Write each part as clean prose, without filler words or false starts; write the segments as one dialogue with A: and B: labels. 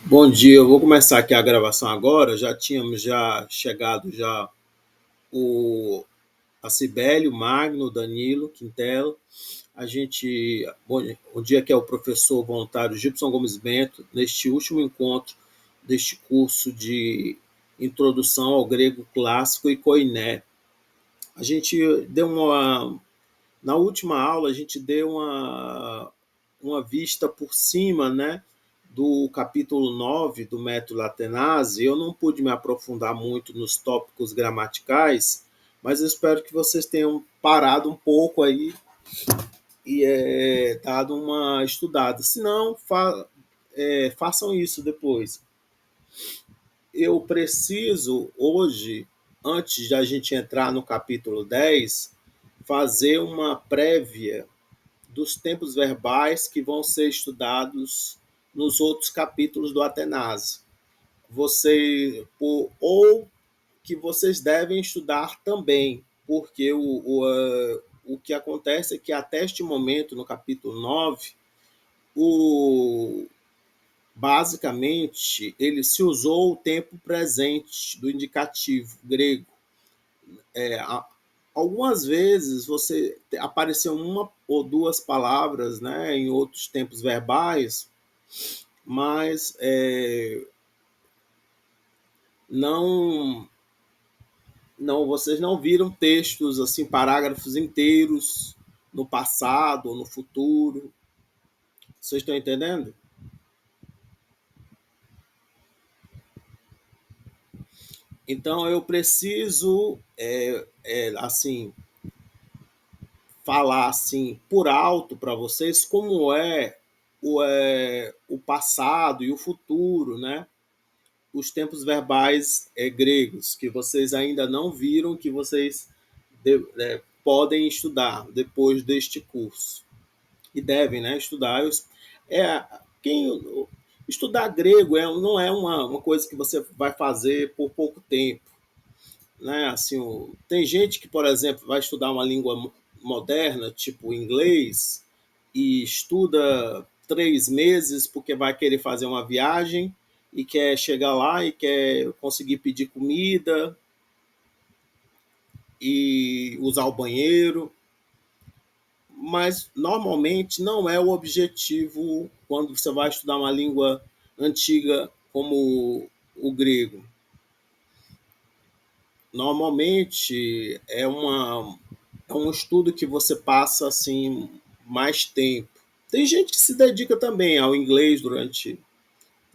A: Bom dia, eu vou começar aqui a gravação agora. Já tínhamos chegado o a Cibele, o Magno, o Danilo, Quintela. Bom, o dia que é o professor voluntário Gibson Gomes Bento, neste último encontro deste curso de Introdução ao Grego Clássico e Koiné. A gente deu uma Na última aula, a gente deu uma vista por cima, né, do capítulo 9 do Método Atenazi. Eu não pude me aprofundar muito nos tópicos gramaticais, mas eu espero que vocês tenham parado um pouco aí e dado uma estudada. Se não, façam isso depois. Eu preciso, hoje, antes de a gente entrar no capítulo 10, fazer uma prévia dos tempos verbais que vão ser estudados nos outros capítulos do Atenazi. Ou que vocês devem estudar também, porque o que acontece é que até este momento, no capítulo 9, o, basicamente, ele se usou o tempo presente do indicativo grego. É, Algumas vezes você apareceu uma ou duas palavras, né, em outros tempos verbais, mas não, vocês não viram textos assim, parágrafos inteiros no passado ou no futuro. Vocês estão entendendo? Então eu preciso assim falar assim por alto para vocês como o passado e o futuro, né? Os tempos verbais gregos, que vocês ainda não viram, que vocês podem estudar depois deste curso. E devem, né, estudar. É, quem Estudar grego não é uma coisa que você vai fazer por pouco tempo. Né? Assim, tem gente que, por exemplo, vai estudar uma língua moderna, tipo inglês, e estuda 3 meses porque vai querer fazer uma viagem e quer chegar lá e quer conseguir pedir comida e usar o banheiro, mas normalmente não é o objetivo quando você vai estudar uma língua antiga como o grego. Normalmente é um estudo que você passa assim mais tempo. Tem gente que se dedica também ao inglês durante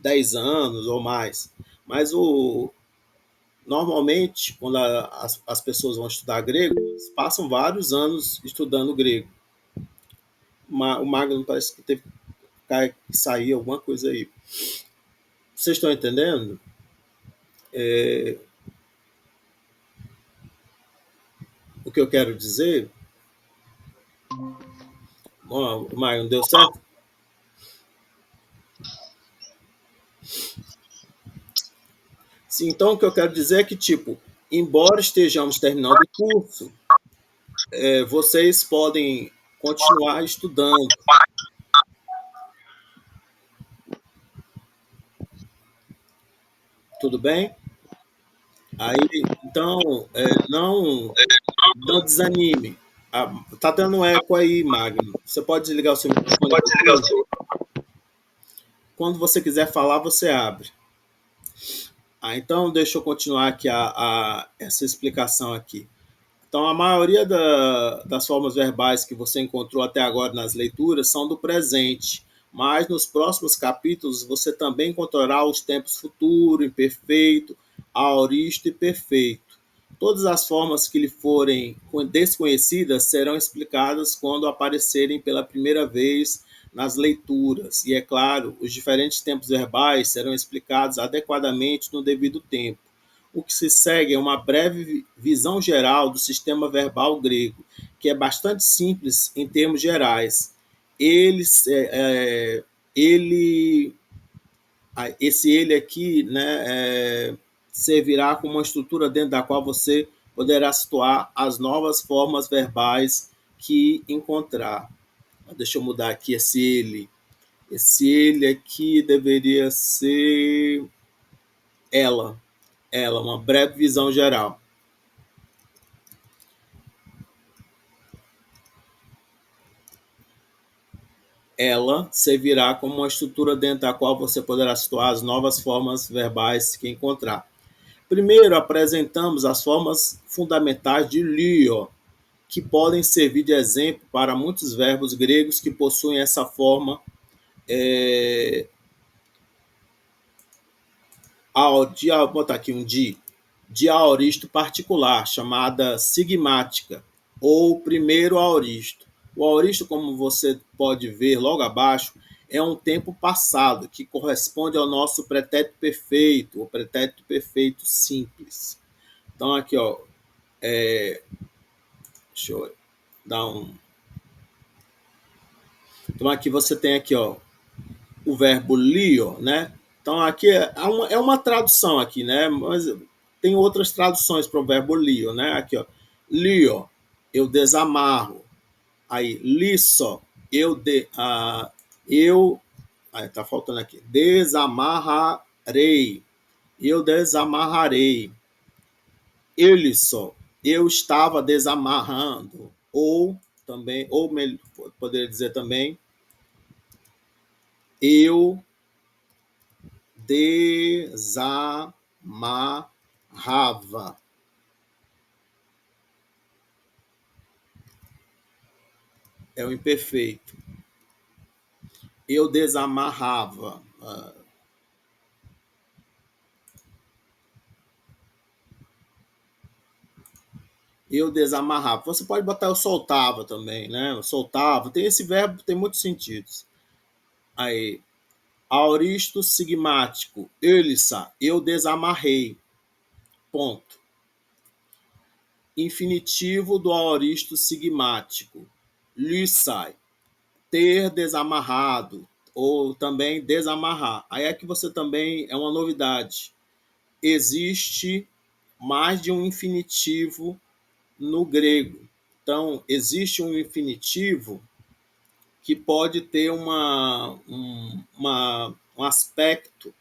A: 10 anos ou mais, mas normalmente, quando as pessoas vão estudar grego, eles passam vários anos estudando grego. O Magno parece que teve que sair alguma coisa aí. Vocês estão entendendo? O que eu quero dizer? Bom, o Magno deu certo? Sim, então o que eu quero dizer é que, tipo, embora estejamos terminando o curso, vocês podem continuar estudando, tudo bem? Aí, então, não desanime. Tá dando eco aí, Magno. Você pode desligar o seu microfone um
B: Pode desligar o
A: pouquinho?
B: seu.
A: Quando você quiser falar, você abre. Então, deixa eu continuar aqui essa explicação aqui. Então, a maioria das formas verbais que você encontrou até agora nas leituras são do presente, mas nos próximos capítulos você também encontrará os tempos futuro, imperfeito, aoristo e perfeito. Todas as formas que lhe forem desconhecidas serão explicadas quando aparecerem pela primeira vez nas leituras. E, é claro, os diferentes tempos verbais serão explicados adequadamente no devido tempo. O que se segue é uma breve visão geral do sistema verbal grego, que é bastante simples em termos gerais. Ele, é, ele Esse ele aqui, né, servirá como uma estrutura dentro da qual você poderá situar as novas formas verbais que encontrar. Deixa eu mudar aqui esse ele. Esse ele aqui deveria ser ela. Ela, uma breve visão geral. Ela servirá como uma estrutura dentro da qual você poderá situar as novas formas verbais que encontrar. Primeiro, apresentamos as formas fundamentais de lio, que podem servir de exemplo para muitos verbos gregos que possuem essa forma vou botar aqui de aoristo particular, chamada sigmática, ou primeiro aoristo. O aoristo, como você pode ver logo abaixo, é um tempo passado, que corresponde ao nosso pretérito perfeito, o pretérito perfeito simples. Então, aqui, ó, deixa eu dar um. Então, aqui você tem aqui, ó, o verbo lio, né? Então, aqui é uma tradução aqui, né? Mas tem outras traduções para o verbo lio, né? Aqui, ó, lio, eu desamarro. Aí, liso, eu, aí tá faltando aqui, desamarrarei, eu desamarrarei. Liso, eu estava desamarrando. Ou também, ou poderia dizer também, eu desamarrava. É o imperfeito. Eu desamarrava. Eu desamarrava. Você pode botar eu soltava também, né? Eu soltava. Tem esse verbo, tem muitos sentidos. Aí, aoristo sigmático. Elissa, eu desamarrei. Ponto. Infinitivo do aoristo sigmático. Lissai, ter desamarrado, ou também desamarrar. Aí é que você também é uma novidade. Existe mais de um infinitivo no grego. Então, existe um infinitivo que pode ter um aspecto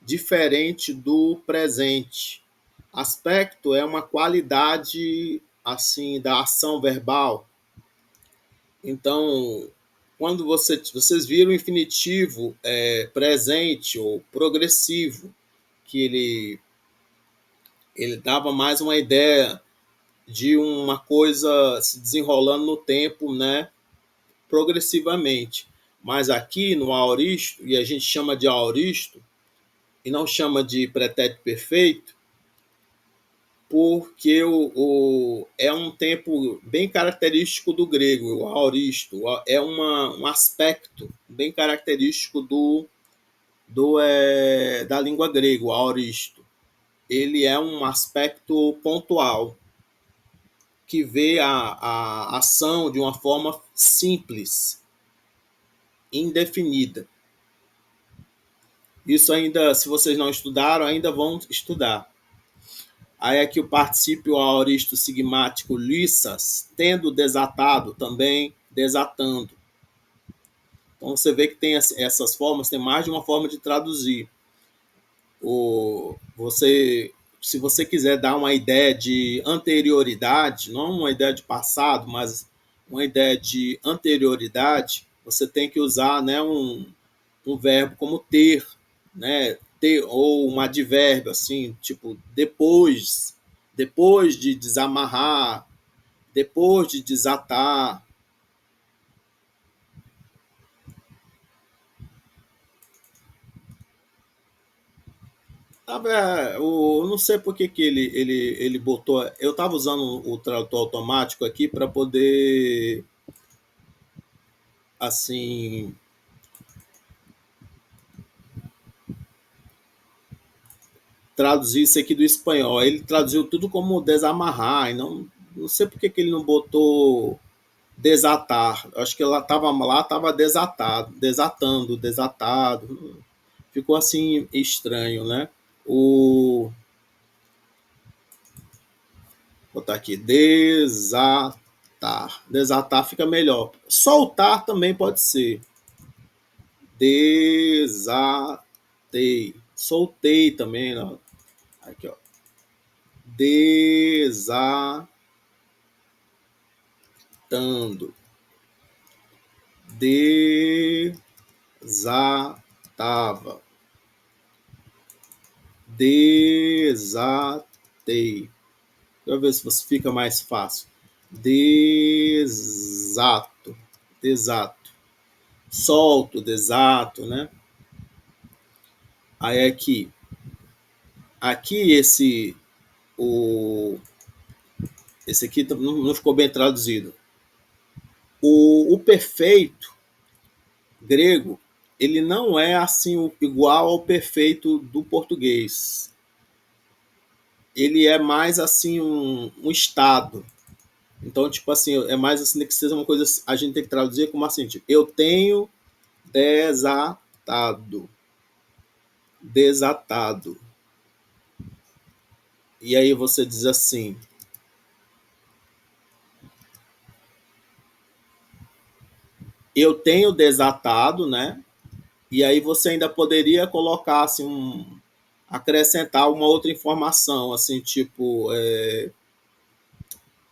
A: diferente do presente. Aspecto é uma qualidade assim da ação verbal. Então, quando vocês viram o infinitivo presente ou progressivo, que ele dava mais uma ideia de uma coisa se desenrolando no tempo, né, progressivamente. Mas aqui no aoristo, e a gente chama de aoristo, e não chama de pretérito perfeito, porque é um tempo bem característico do grego, o aoristo. É um aspecto bem característico da língua grega, o aoristo. Ele é um aspecto pontual, que vê a ação de uma forma simples, indefinida. Isso ainda, se vocês não estudaram, ainda vão estudar. Aí aqui o particípio aoristo sigmático lissas, tendo desatado, também desatando. Então você vê que tem essas formas, tem mais de uma forma de traduzir. Se você quiser dar uma ideia de anterioridade, não uma ideia de passado, mas uma ideia de anterioridade, você tem que usar, né, um verbo como ter, né, ter, ou um advérbio assim, tipo depois de desamarrar, depois de desatar. Eu não sei por que, ele botou. Eu estava usando o tradutor automático aqui para poder, assim, traduzir isso aqui do espanhol. Ele traduziu tudo como desamarrar, e não sei por que, ele não botou desatar. Acho que lá estava desatado, desatando, desatado. Ficou assim estranho, né? Vou botar aqui, desatar. Desatar fica melhor. Soltar também pode ser. Desatei. Soltei também, ó. Aqui, ó. Desatando. Desatava. Desatei. Deixa eu ver se você fica mais fácil. Desato. Desato. Solto, desato, né? Aí aqui. Aqui esse aqui não ficou bem traduzido. O perfeito grego, ele não é assim igual ao perfeito do português. Ele é mais assim um estado. Então, tipo assim, é mais assim que seja uma coisa, a gente tem que traduzir como assim, tipo, eu tenho desatado. Desatado. E aí você diz assim, eu tenho desatado, né? E aí você ainda poderia colocar assim acrescentar uma outra informação, assim, tipo,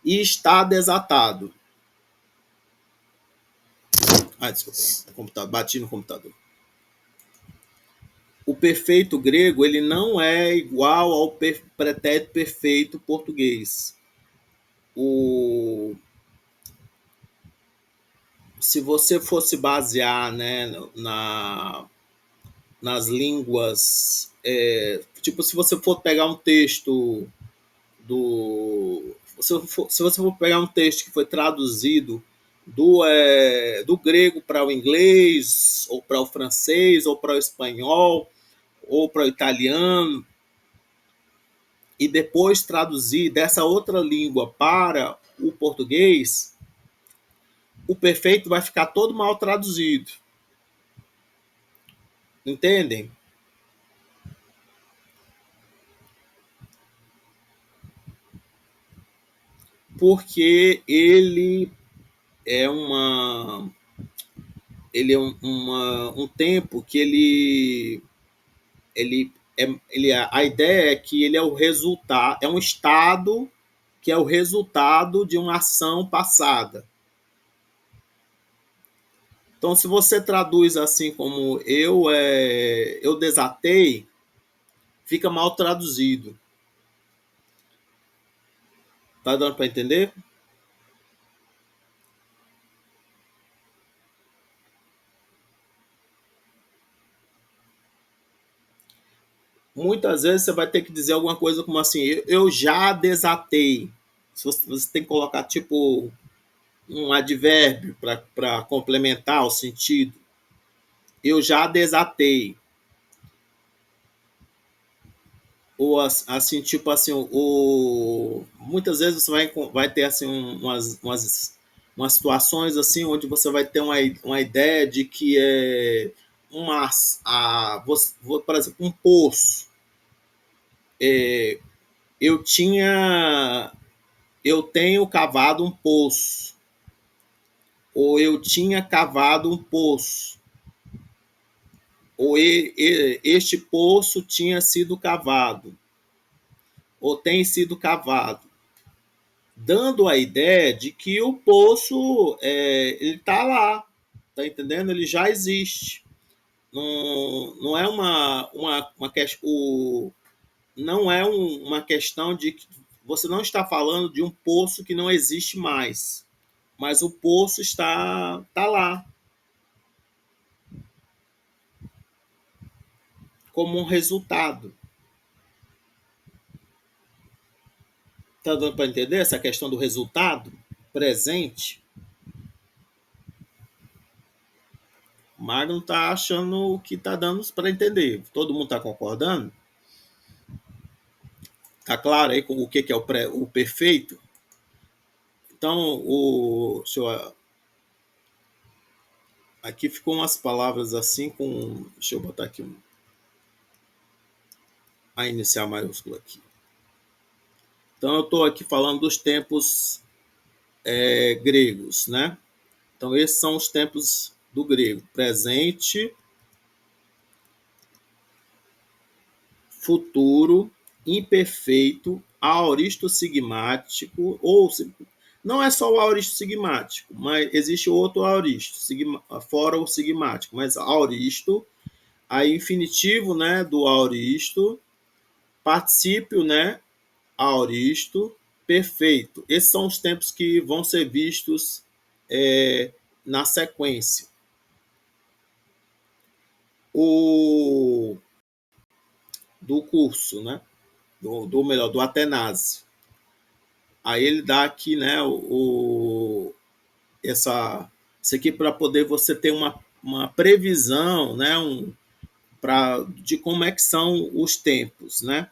A: e está desatado. Ah, desculpa, bati no computador. O perfeito grego, ele não é igual ao pretérito perfeito português. Se você fosse basear, né, nas línguas, tipo, se você for pegar um texto se você for pegar um texto que foi traduzido do grego para o inglês, ou para o francês, ou para o espanhol, ou para o italiano, e depois traduzir dessa outra língua para o português, o perfeito vai ficar todo mal traduzido. Entendem? Porque ele é um tempo que a ideia é que ele é o resultado, é um estado que é o resultado de uma ação passada. Então, se você traduz assim como eu desatei, fica mal traduzido. Tá dando para entender? Muitas vezes você vai ter que dizer alguma coisa como assim, eu já desatei. Você tem que colocar tipo um advérbio para complementar o sentido. Eu já desatei. Ou assim, tipo assim, muitas vezes você vai ter assim umas situações assim onde você vai ter uma ideia de que é por exemplo, um poço. Eu tinha eu tenho cavado um poço, ou eu tinha cavado um poço, ou este poço tinha sido cavado, ou tem sido cavado, dando a ideia de que o poço ele está lá, tá entendendo? Ele já existe. Não é uma questão, não é uma questão de que você não está falando de um poço que não existe mais, mas o poço está lá como um resultado. Está dando para entender essa questão do resultado presente? O Magno está achando que está dando para entender. Todo mundo está concordando? Está claro aí com o que é o perfeito? Então, aqui ficou umas palavras assim com. Deixa eu botar aqui a inicial maiúscula aqui. Então, eu estou aqui falando dos tempos gregos, né? Então, esses são os tempos do grego: presente, futuro, imperfeito, aoristo sigmático, ou não é só o aoristo sigmático, mas existe outro aoristo, fora o sigmático, mas aoristo, aí infinitivo, né, do aoristo, particípio, né, aoristo, perfeito. Esses são os tempos que vão ser vistos na sequência. O do curso, né? Melhor, do Atenásia. Aí ele dá aqui, né, isso aqui para poder você ter uma previsão, né, de como é que são os tempos, né?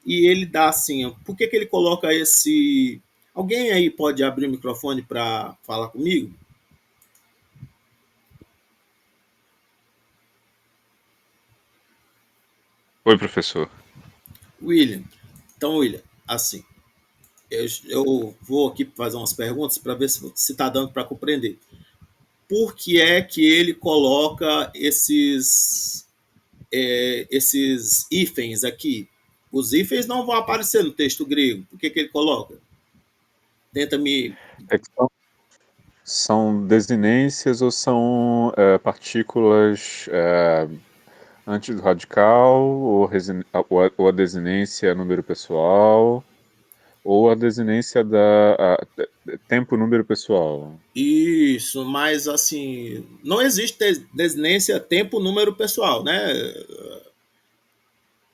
A: E ele dá assim, por que ele coloca esse... Alguém aí pode abrir o microfone para falar comigo?
B: Oi, professor.
A: William. Então, William, assim, eu vou aqui fazer umas perguntas para ver se está dando para compreender. Por que é que ele coloca esses hífens aqui? Os hífens não vão aparecer no texto grego. Por que ele coloca? Tenta me...
B: É que são desinências ou são partículas antes do radical, ou a desinência número pessoal, ou a desinência tempo número pessoal?
A: Isso, mas assim, não existe desinência tempo número pessoal, né?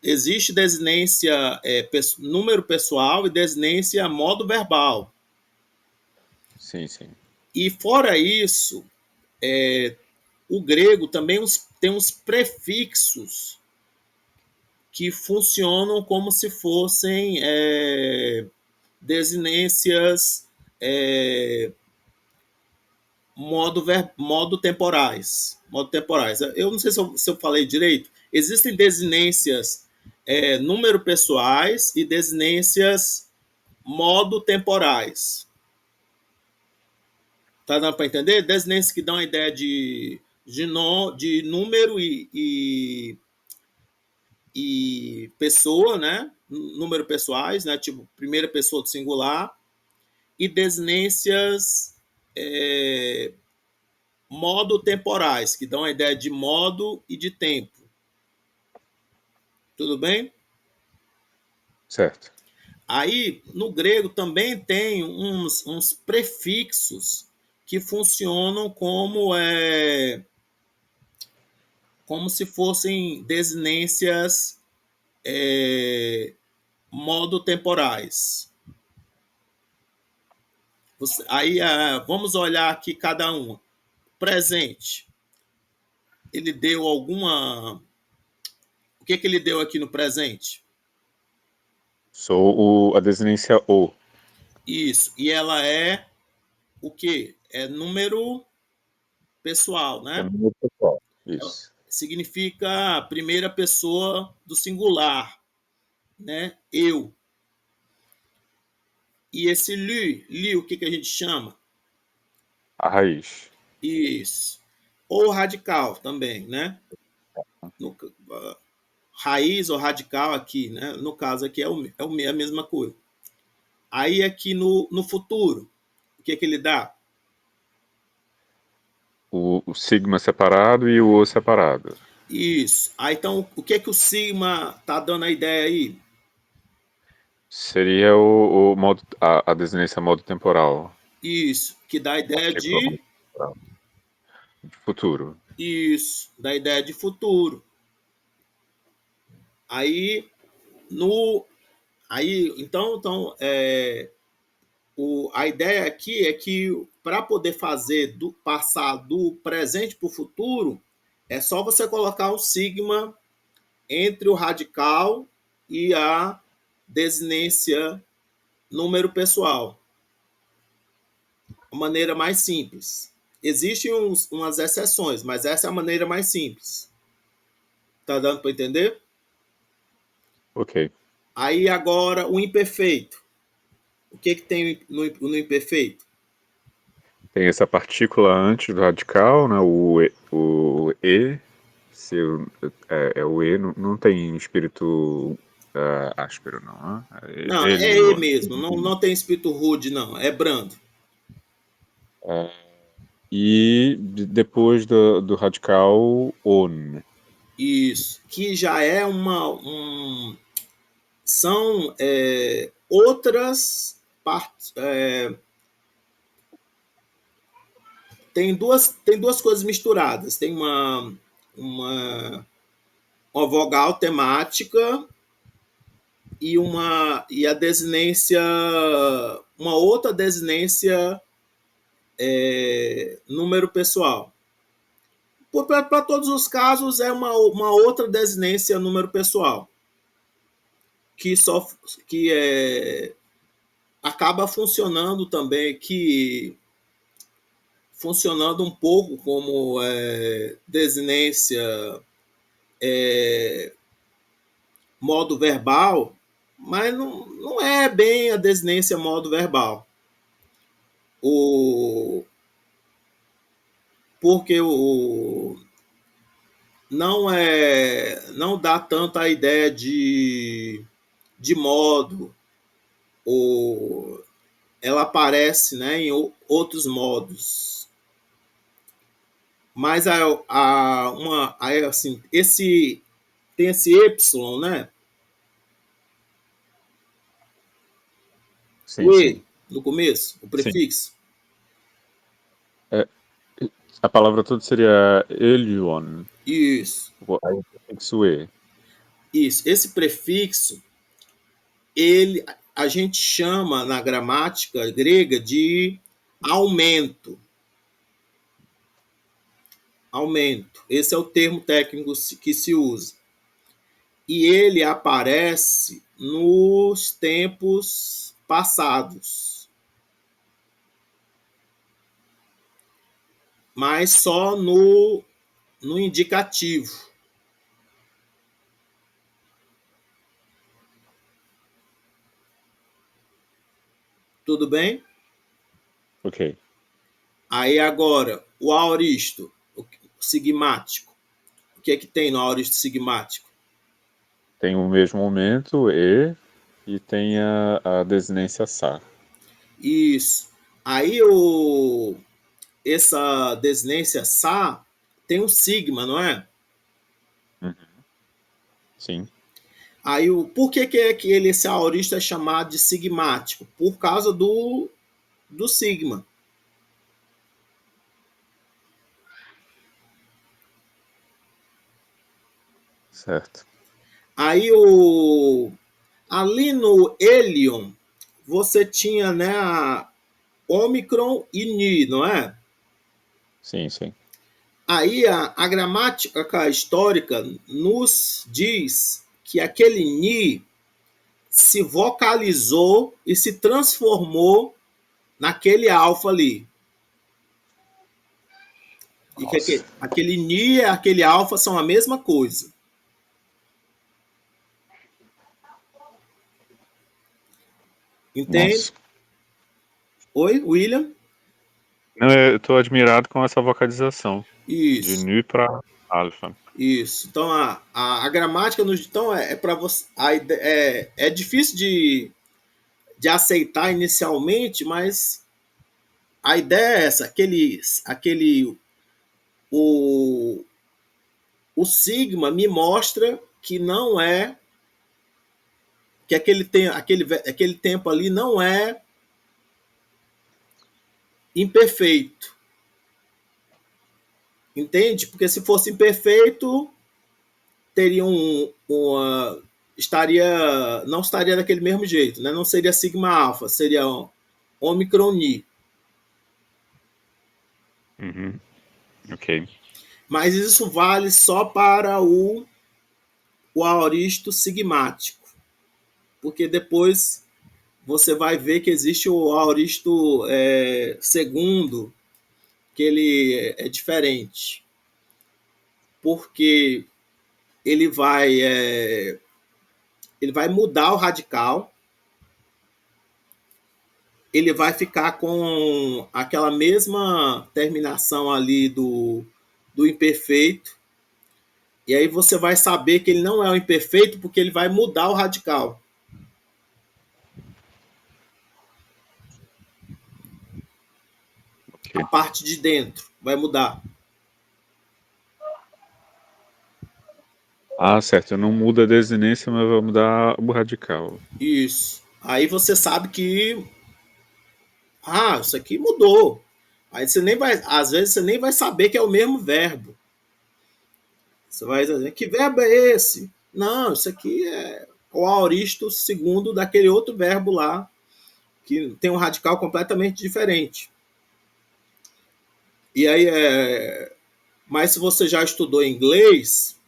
A: Existe desinência número pessoal e desinência modo verbal.
B: Sim, sim.
A: E fora isso, o grego também tem uns prefixos que funcionam como se fossem desinências modo temporais. Modo temporais. Eu não sei se eu falei direito. Existem desinências número pessoais e desinências modo temporais. Tá dando para entender? Desinências que dão a ideia de número e pessoa, né? Número pessoais, né? Tipo, primeira pessoa do singular. E desinências modo temporais, que dão a ideia de modo e de tempo. Tudo bem?
B: Certo.
A: Aí, no grego também tem uns prefixos que funcionam como se fossem desinências modo temporais. Aí, vamos olhar aqui cada uma. Presente. Ele deu alguma... O que ele deu aqui no presente?
B: Sou a desinência o.
A: Isso. E ela é o quê? É número pessoal,
B: É
A: né?
B: número pessoal.
A: Ela
B: Isso.
A: significa a primeira pessoa do singular, né? Eu. E esse li, o que a gente chama?
B: A raiz.
A: Isso. Ou radical também, né? No, raiz ou radical aqui, né? No caso aqui é a mesma coisa. Aí aqui no futuro, o que ele dá?
B: O sigma separado e o o separado.
A: Isso. Aí então, o que o sigma tá dando a ideia aí?
B: Seria o modo, a desinência modo temporal.
A: Isso, que dá a ideia
B: Partícula
A: de...
B: modo temporal. De futuro.
A: Isso, dá a ideia de futuro. Aí, no... Aí, então a ideia aqui é que para poder passar do presente para o futuro, é só você colocar o sigma entre o radical e a desinência número pessoal. A maneira mais simples. Existem umas exceções, mas essa é a maneira mais simples. Tá dando para entender?
B: Ok.
A: Aí agora o imperfeito. O que tem no imperfeito?
B: Tem essa partícula antes do radical, né? O E. Se é o E, não tem espírito áspero, não.
A: Não, é E
B: Elion.
A: mesmo. Não, não tem espírito rude, não. É brando.
B: E depois do radical, on.
A: Isso. Que já é são outras partes. Tem duas coisas misturadas. Tem uma, uma vogal temática e a desinência, uma outra desinência número pessoal. Para todos os casos, é uma outra desinência número pessoal, que só que acaba funcionando também, que funcionando um pouco como desinência modo verbal, mas não é bem a desinência modo verbal. Porque não dá tanto a ideia de modo, ela aparece, né, em outros modos. Mas assim, tem esse Y, né?
B: Sim,
A: O
B: sim.
A: E no começo, o
B: Sim.
A: prefixo.
B: É, a palavra toda seria Elion.
A: Isso.
B: Aí o prefixo E.
A: Isso. Esse prefixo, a gente chama na gramática grega de aumento. Aumento. Esse é o termo técnico que se usa. E ele aparece nos tempos passados, mas só no indicativo. Tudo bem?
B: Ok.
A: Aí agora, o aoristo, o sigmático. O que é que tem no aoristo sigmático?
B: Tem o mesmo momento, e tem a desinência sa.
A: Isso. Aí essa desinência sa tem um sigma, não é?
B: Uhum. Sim.
A: Aí por que é que esse aorista é chamado de sigmático? Por causa do sigma.
B: Certo.
A: Aí ali no Helion, você tinha, né, a Ômicron e Ni, não é?
B: Sim, sim.
A: Aí a gramática histórica nos diz que aquele Ni se vocalizou e se transformou naquele alfa ali. E que
B: Nossa.
A: aquele Ni e aquele alfa são a mesma coisa. Entende?
B: Nossa.
A: Oi, William?
B: Não, eu tô admirado com essa vocalização. De
A: Isso.
B: Nu para Alpha.
A: Isso. Então a gramática então para você. É difícil de aceitar inicialmente, mas a ideia é essa. O, o sigma me mostra que não é que aquele tempo ali não é imperfeito. Entende? Porque se fosse imperfeito, teria não estaria daquele mesmo jeito, né? Não seria sigma alfa, seria ômicron ni.
B: Uhum. Ok.
A: Mas isso vale só para o aoristo sigmático, porque depois você vai ver que existe o aoristo segundo, que ele é diferente, porque ele vai, ele vai mudar o radical, ele vai ficar com aquela mesma terminação ali do imperfeito, E aí você vai saber que ele não é o imperfeito porque ele vai mudar o radical. A
B: Ok.
A: parte de dentro vai mudar.
B: Ah, certo. Não muda a desinência, mas vai mudar o radical.
A: Isso. Aí você sabe que, isso aqui mudou. Aí você nem vai, às vezes você nem vai saber que é o mesmo verbo. Você vai dizer, que verbo é esse? Não, isso aqui é o aoristo segundo daquele outro verbo lá, que tem um radical completamente diferente. E aí mas se você já estudou inglês,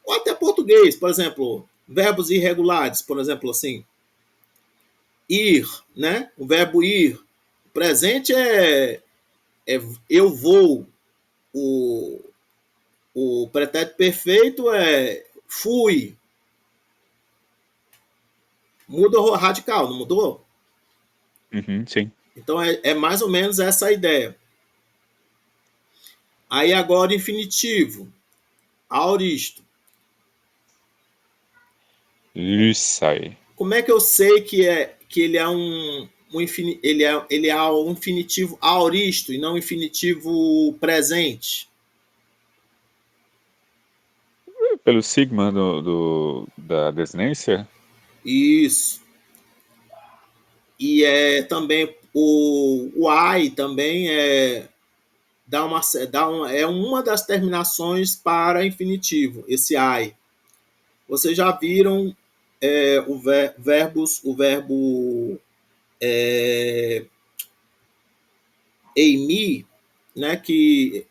A: ou até português, por exemplo, verbos irregulares, por exemplo, assim, ir, né? O verbo ir. O presente é eu vou. O, o pretérito perfeito é fui. Muda o radical, não mudou?
B: Uhum, sim.
A: Então é mais ou menos essa a ideia. Aí agora infinitivo, aoristo.
B: Lyssai.
A: Como é que eu sei que ele é ele é um infinitivo aoristo e não um infinitivo presente?
B: Pelo sigma da desinência?
A: Isso. E é também o I também é uma das terminações para infinitivo, esse I. Vocês já viram o verbo eimi, né, que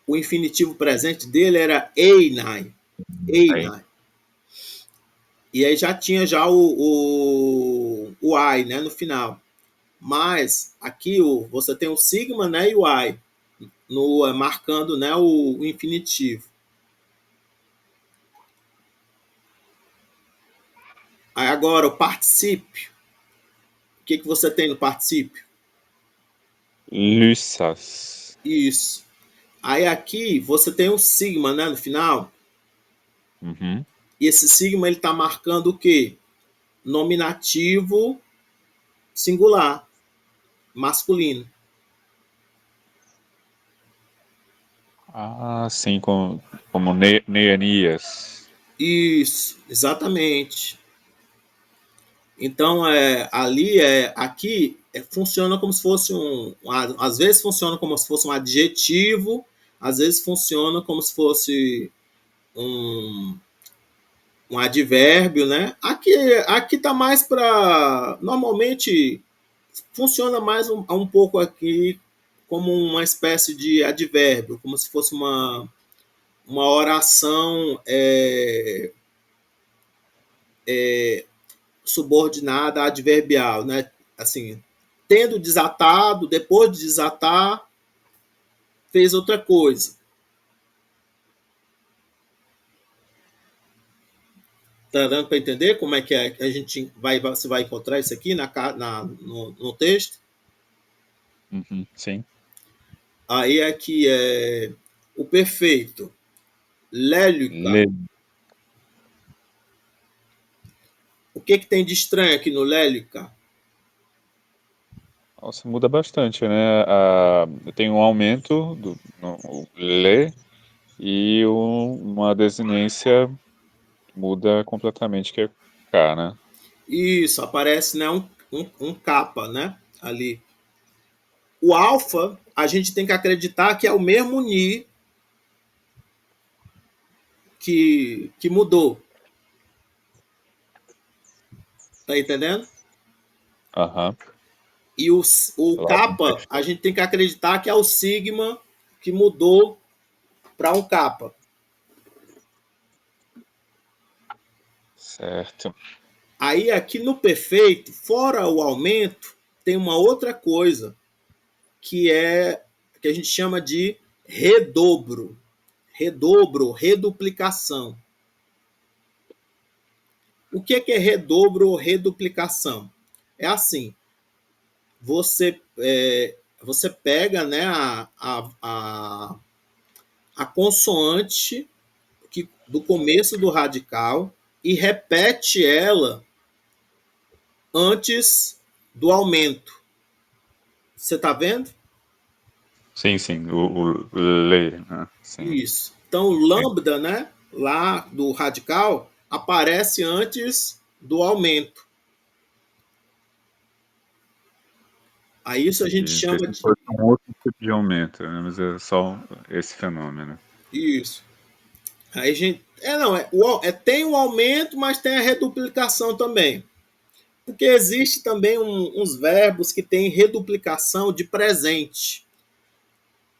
A: o infinitivo presente dele era einai,
B: Aí.
A: einai. E aí já tinha já o I, né, no final. Mas aqui você tem o sigma, né, e o I, marcando, né, o infinitivo. Aí agora o particípio. O que você tem no particípio?
B: Lyssas.
A: Isso. Aí aqui você tem o sigma, né, no final.
B: Uhum.
A: E esse sigma ele está marcando o quê? Nominativo singular, masculino.
B: Ah, sim, como Neanias.
A: Isso, exatamente. Então, aqui funciona como se fosse às vezes funciona como se fosse um adjetivo, às vezes funciona como se fosse um, um advérbio, né? Aqui tá mais para, normalmente funciona mais um pouco aqui como uma espécie de advérbio, como se fosse uma oração subordinada adverbial, né? Assim, tendo desatado, depois de desatar, fez outra coisa. Tá dando para entender como é que a gente você vai encontrar isso aqui no texto?
B: Uhum, sim.
A: Aí aqui é o perfeito. Lélica.
B: Le...
A: O que tem de estranho aqui no Lélica?
B: Nossa, muda bastante, né? Tem um aumento no Le e uma desinência muda completamente, que é K, né?
A: Isso, aparece, né, um capa, né, ali. O alfa, a gente tem que acreditar que é o mesmo Ni que mudou. Tá entendendo?
B: Aham.
A: E o
B: Lá do
A: capa, a
B: imperfeito.
A: gente tem que acreditar que é o sigma que mudou para um capa.
B: Certo.
A: Aí aqui no perfeito, fora o aumento, tem uma outra coisa que a gente chama de redobro. Redobro, reduplicação. O que é redobro ou reduplicação? É assim, você pega, né, a consoante do começo do radical e repete ela antes do aumento. Você está vendo?
B: Sim, sim, o le, né? Sim.
A: Isso. Então, o lambda, né, lá do radical, aparece antes do aumento. Aí isso a gente
B: Entendi.
A: chama
B: Pensei que
A: de.
B: fosse um outro tipo de aumento, né? Mas é só esse fenômeno.
A: Isso. Aí a gente. Não, tem o aumento, mas tem a reduplicação também. Porque existe também uns verbos que têm reduplicação de presente.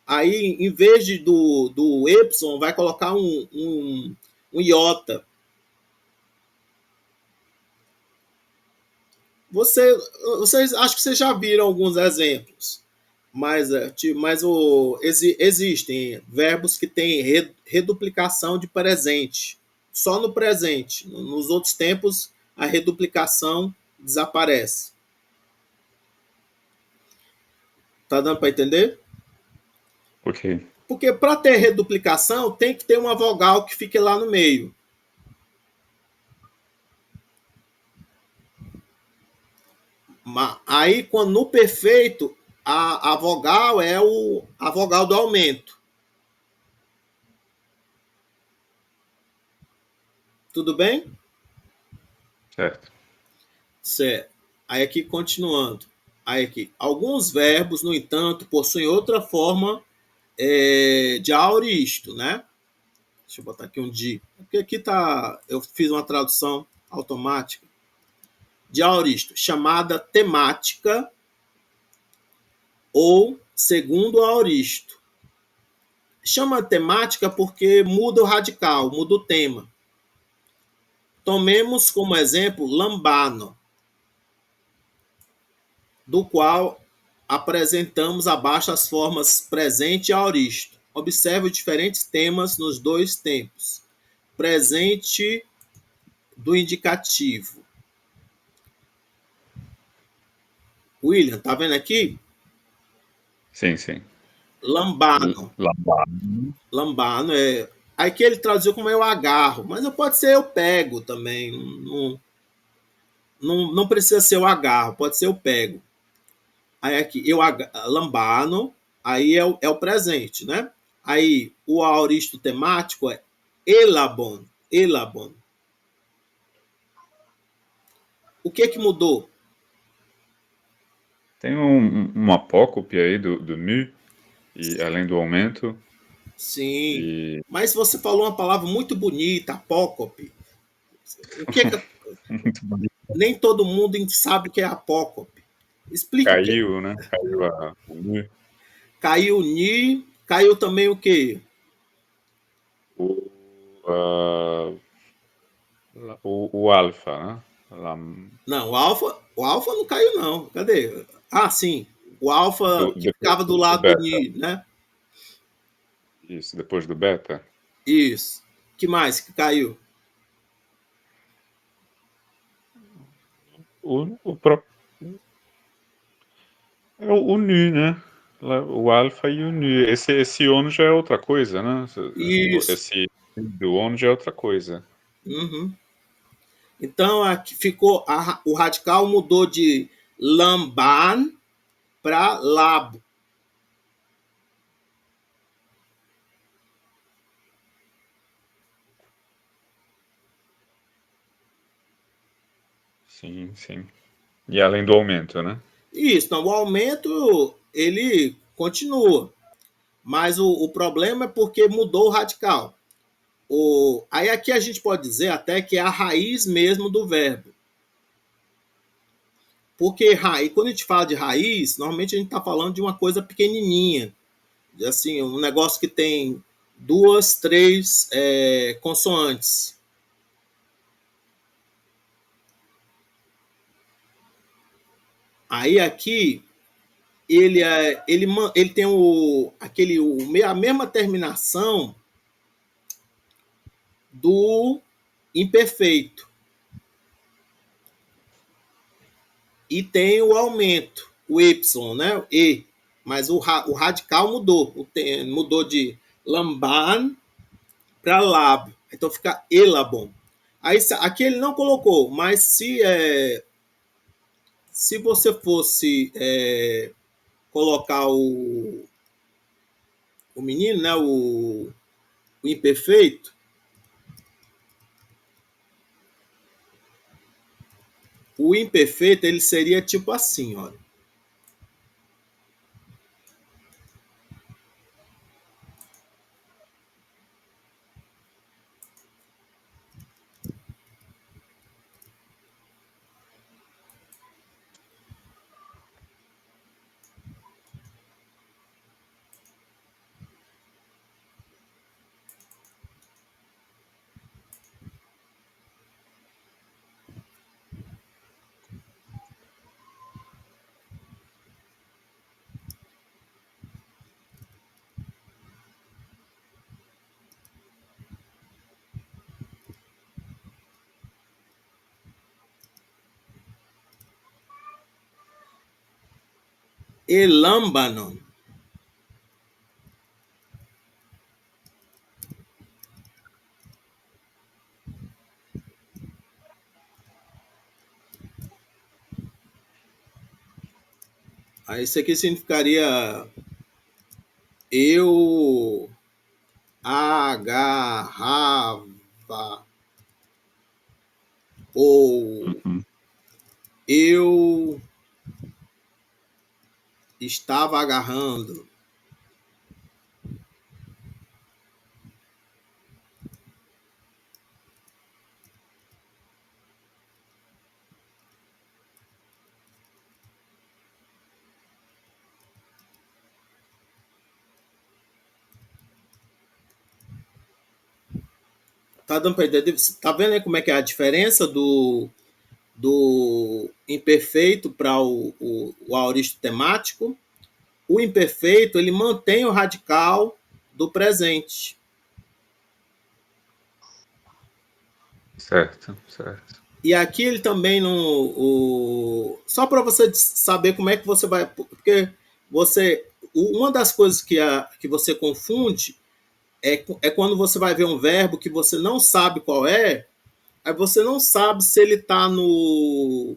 A: Aí, em vez do Y, vai colocar um iota. Vocês acho que vocês já viram alguns exemplos, mas existem verbos que têm reduplicação de presente, só no presente. Nos outros tempos, a reduplicação desaparece. Tá dando para entender?
B: Ok.
A: Porque para ter reduplicação, tem que ter uma vogal que fique lá no meio. Aí, quando no perfeito, a vogal é a vogal do aumento. Tudo bem?
B: Certo.
A: Certo. Aí aqui, continuando. Aí aqui, alguns verbos, no entanto, possuem outra forma de aoristo, né? Deixa eu botar aqui um de. Porque aqui tá. Eu fiz uma tradução automática. De aoristo, chamada temática ou segundo aoristo. Chama temática porque muda o radical, muda o tema. Tomemos como exemplo lambano, do qual apresentamos abaixo as formas presente e aoristo. Observe os diferentes temas nos dois tempos. Presente do indicativo. William, tá vendo aqui?
B: Sim, sim.
A: Lambano.
B: Lambano.
A: Lambano é. Aqui ele traduziu como eu agarro, mas não pode ser eu pego também. Não precisa ser eu agarro, pode ser eu pego. Aí aqui, lambano, aí é o presente, né? Aí o aoristo temático é elabon, elabon. O que mudou?
B: Tem um apócope aí do nu, e além do aumento.
A: Sim,
B: E
A: mas você falou uma palavra muito bonita, apócope. O que é
B: muito bonito.
A: nem todo mundo sabe o que é apócope. Explica o que.
B: Caiu, né? Caiu o nu.
A: Caiu ni, caiu também o quê?
B: O, ah, o alfa, né? Lam-
A: Não, o alfa não caiu não. Cadê? Ah, sim. O alfa que
B: depois
A: ficava do
B: do
A: lado do
B: beta.
A: ni, né?
B: Isso, depois do beta.
A: Isso. Que mais que caiu?
B: O próprio. É o nu, né? O alfa e o nu. Esse ONU já é outra coisa, né?
A: Isso.
B: Esse do ONU já é outra coisa.
A: Uhum. Então aqui ficou o radical mudou de lamban para lab.
B: Sim, sim. E além do aumento, né?
A: Isso. Então o aumento ele continua, mas o problema é porque mudou o radical. Aí aqui a gente pode dizer até que é a raiz mesmo do verbo. Porque raiz, quando a gente fala de raiz, normalmente a gente está falando de uma coisa pequenininha, assim, um negócio que tem duas, três consoantes. Aí aqui ele tem a mesma terminação do imperfeito e tem o aumento, o y, né? O e, mas o radical mudou, mudou de lamban para lab, Então fica elabom. Aí aqui ele não colocou, mas se você fosse colocar o menino, né, o imperfeito, o imperfeito ele seria tipo assim, olha. Elambanon. Aí isso aqui significaria eu agarrava ou
B: Uhum.
A: eu estava agarrando. Tá dando para entender? Tá vendo aí como é que é a diferença do imperfeito para o aoristo temático? O imperfeito ele mantém o radical do presente.
B: Certo, certo.
A: E aqui ele também não. Só para você saber como é que você vai. Porque você. Uma das coisas que você confunde é quando você vai ver um verbo que você não sabe qual é, aí você não sabe se ele está no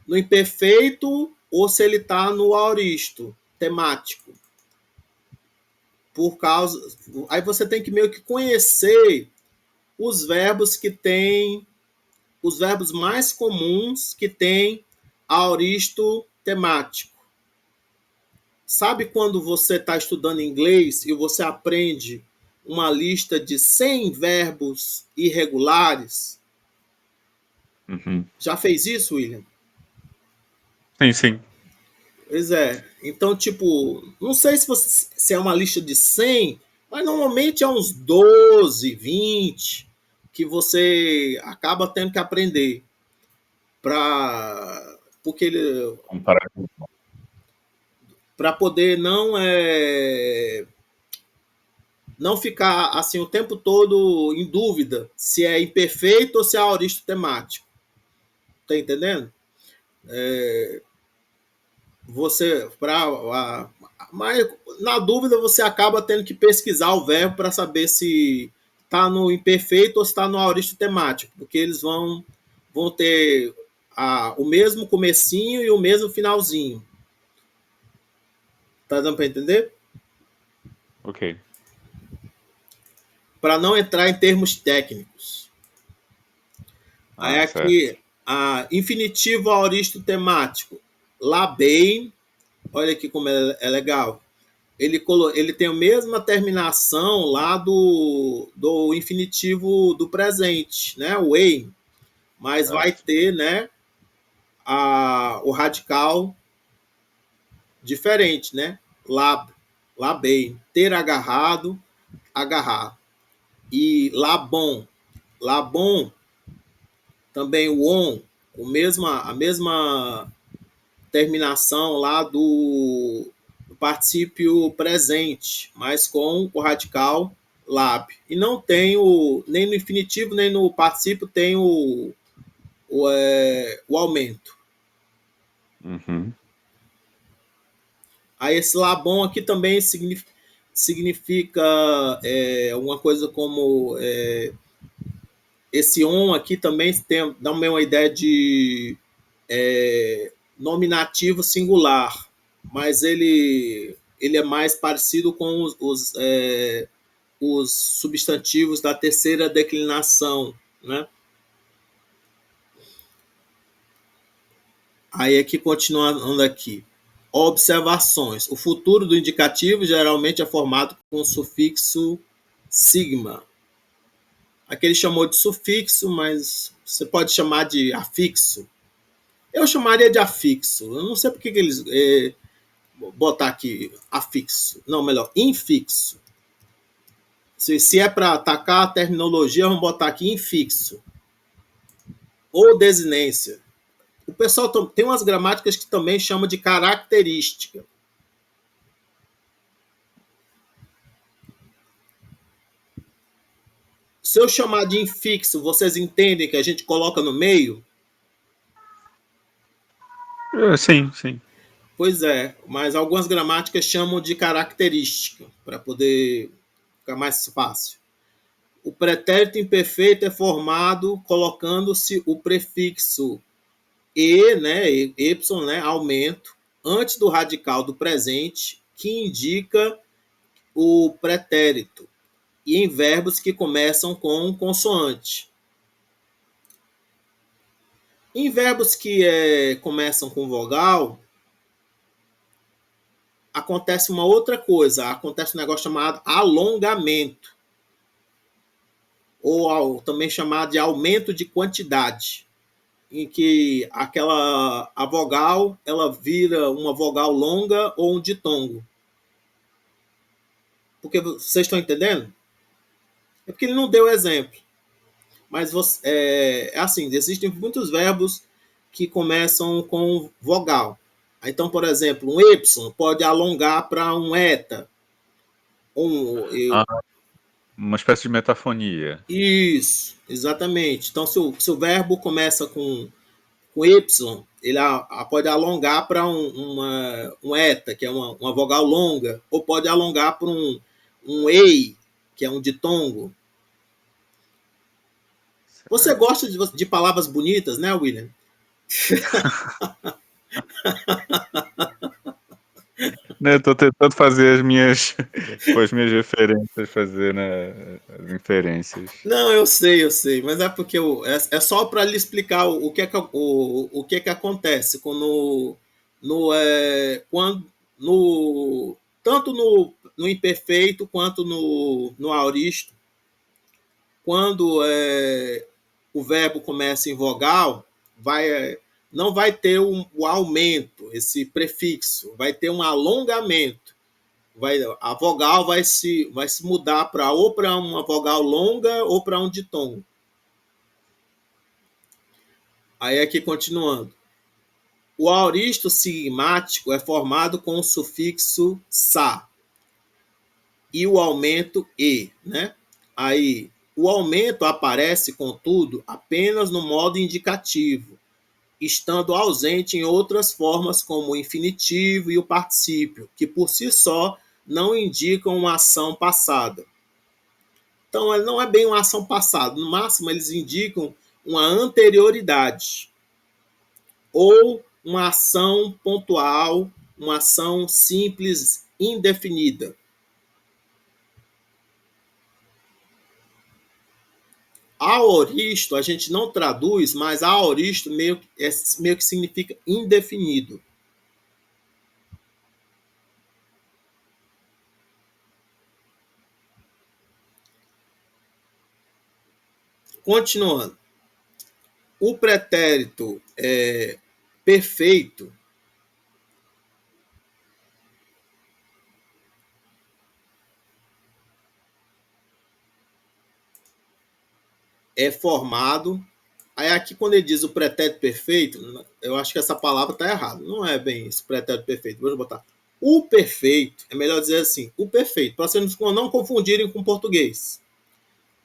A: imperfeito ou se ele está no aoristo temático. Por causa. Aí você tem que meio que conhecer os verbos que têm os verbos mais comuns que tem aoristo temático. Sabe quando você está estudando inglês e você aprende uma lista de 100 verbos irregulares?
B: Uhum.
A: Já fez isso, William?
B: Sim, sim.
A: Pois é. Então, tipo, não sei se é uma lista de 100, mas normalmente é uns 12, 20 que você acaba tendo que aprender para porque ele
B: Comparar.
A: para poder não ficar assim o tempo todo em dúvida se é imperfeito ou se é aoristo temático. Tá entendendo? Você para mas na dúvida você acaba tendo que pesquisar o verbo para saber se está no imperfeito ou se está no aoristo temático, porque eles vão ter o mesmo comecinho e o mesmo finalzinho. Tá dando para entender?
B: Ok.
A: Para não entrar em termos técnicos. Aí
B: Ah, certo.
A: aqui, infinitivo aoristo temático. Labem, olha aqui como é legal. Ele tem a mesma terminação lá do infinitivo do presente, né? O aim, mas vai
B: Certo.
A: ter, né? O radical diferente, né? Labem, ter agarrado, agarrar. E labom também o on, a mesma terminação lá do particípio presente, mas com o radical lab. E não tem nem no infinitivo, nem no particípio tem o aumento.
B: Uhum.
A: Aí esse labom aqui também significa uma coisa como Esse on aqui também dá uma ideia de nominativo singular, mas ele é mais parecido com os substantivos da terceira declinação, né? Aí aqui, continuando aqui. Observações. O futuro do indicativo geralmente é formado com o sufixo sigma. Aqui ele chamou de sufixo, mas você pode chamar de afixo. Eu chamaria de afixo. Eu não sei por que eles botar aqui afixo. Não, melhor, infixo. Se é para atacar a terminologia, vamos botar aqui infixo. Ou desinência. O pessoal tem umas gramáticas que também chama de característica. Se eu chamar de infixo, vocês entendem que a gente coloca no meio?
B: Sim, sim.
A: Pois é, mas algumas gramáticas chamam de característica, para poder ficar mais fácil. O pretérito imperfeito é formado colocando-se o prefixo e, né, y, né, aumento, antes do radical do presente, que indica o pretérito, e em verbos que começam com consoante. Em verbos que começam com vogal, acontece uma outra coisa, acontece um negócio chamado alongamento, ou também chamado de aumento de quantidade, em que a vogal ela vira uma vogal longa ou um ditongo. Porque vocês estão entendendo? É porque ele não deu exemplo. Mas é assim, existem muitos verbos que começam com vogal. Então, por exemplo, um Y pode alongar para um eta.
B: Uma espécie de metafonia.
A: Isso, exatamente. Então, se o verbo começa com Y, ele pode alongar para um eta, que é uma vogal longa, ou pode alongar para um ei, que é um ditongo. Você gosta de palavras bonitas, né, William?
B: Né, eu tô tentando fazer com as minhas referências, fazer, né, as inferências.
A: Não, eu sei, mas é porque é só para lhe explicar o que é que acontece quando tanto no imperfeito quanto no aoristo, quando o verbo começa em vogal, não vai ter o aumento, esse prefixo, vai ter um alongamento. A vogal vai se mudar ou para uma vogal longa ou para um ditongo. Aí aqui continuando. O aoristo sigmático é formado com o sufixo sa e o aumento e, né? Aí o aumento aparece, contudo, apenas no modo indicativo, estando ausente em outras formas como o infinitivo e o particípio, que por si só não indicam uma ação passada. Então, ele não é bem uma ação passada. No máximo, eles indicam uma anterioridade ou uma ação pontual, uma ação simples, indefinida. Aoristo a gente não traduz, mas aoristo meio que significa indefinido. Continuando. O pretérito perfeito é formado. Aí aqui quando ele diz o pretérito perfeito, eu acho que essa palavra está errada. Não é bem isso, pretérito perfeito. Vou botar. O perfeito, é melhor dizer assim, o perfeito, para vocês não confundirem com português.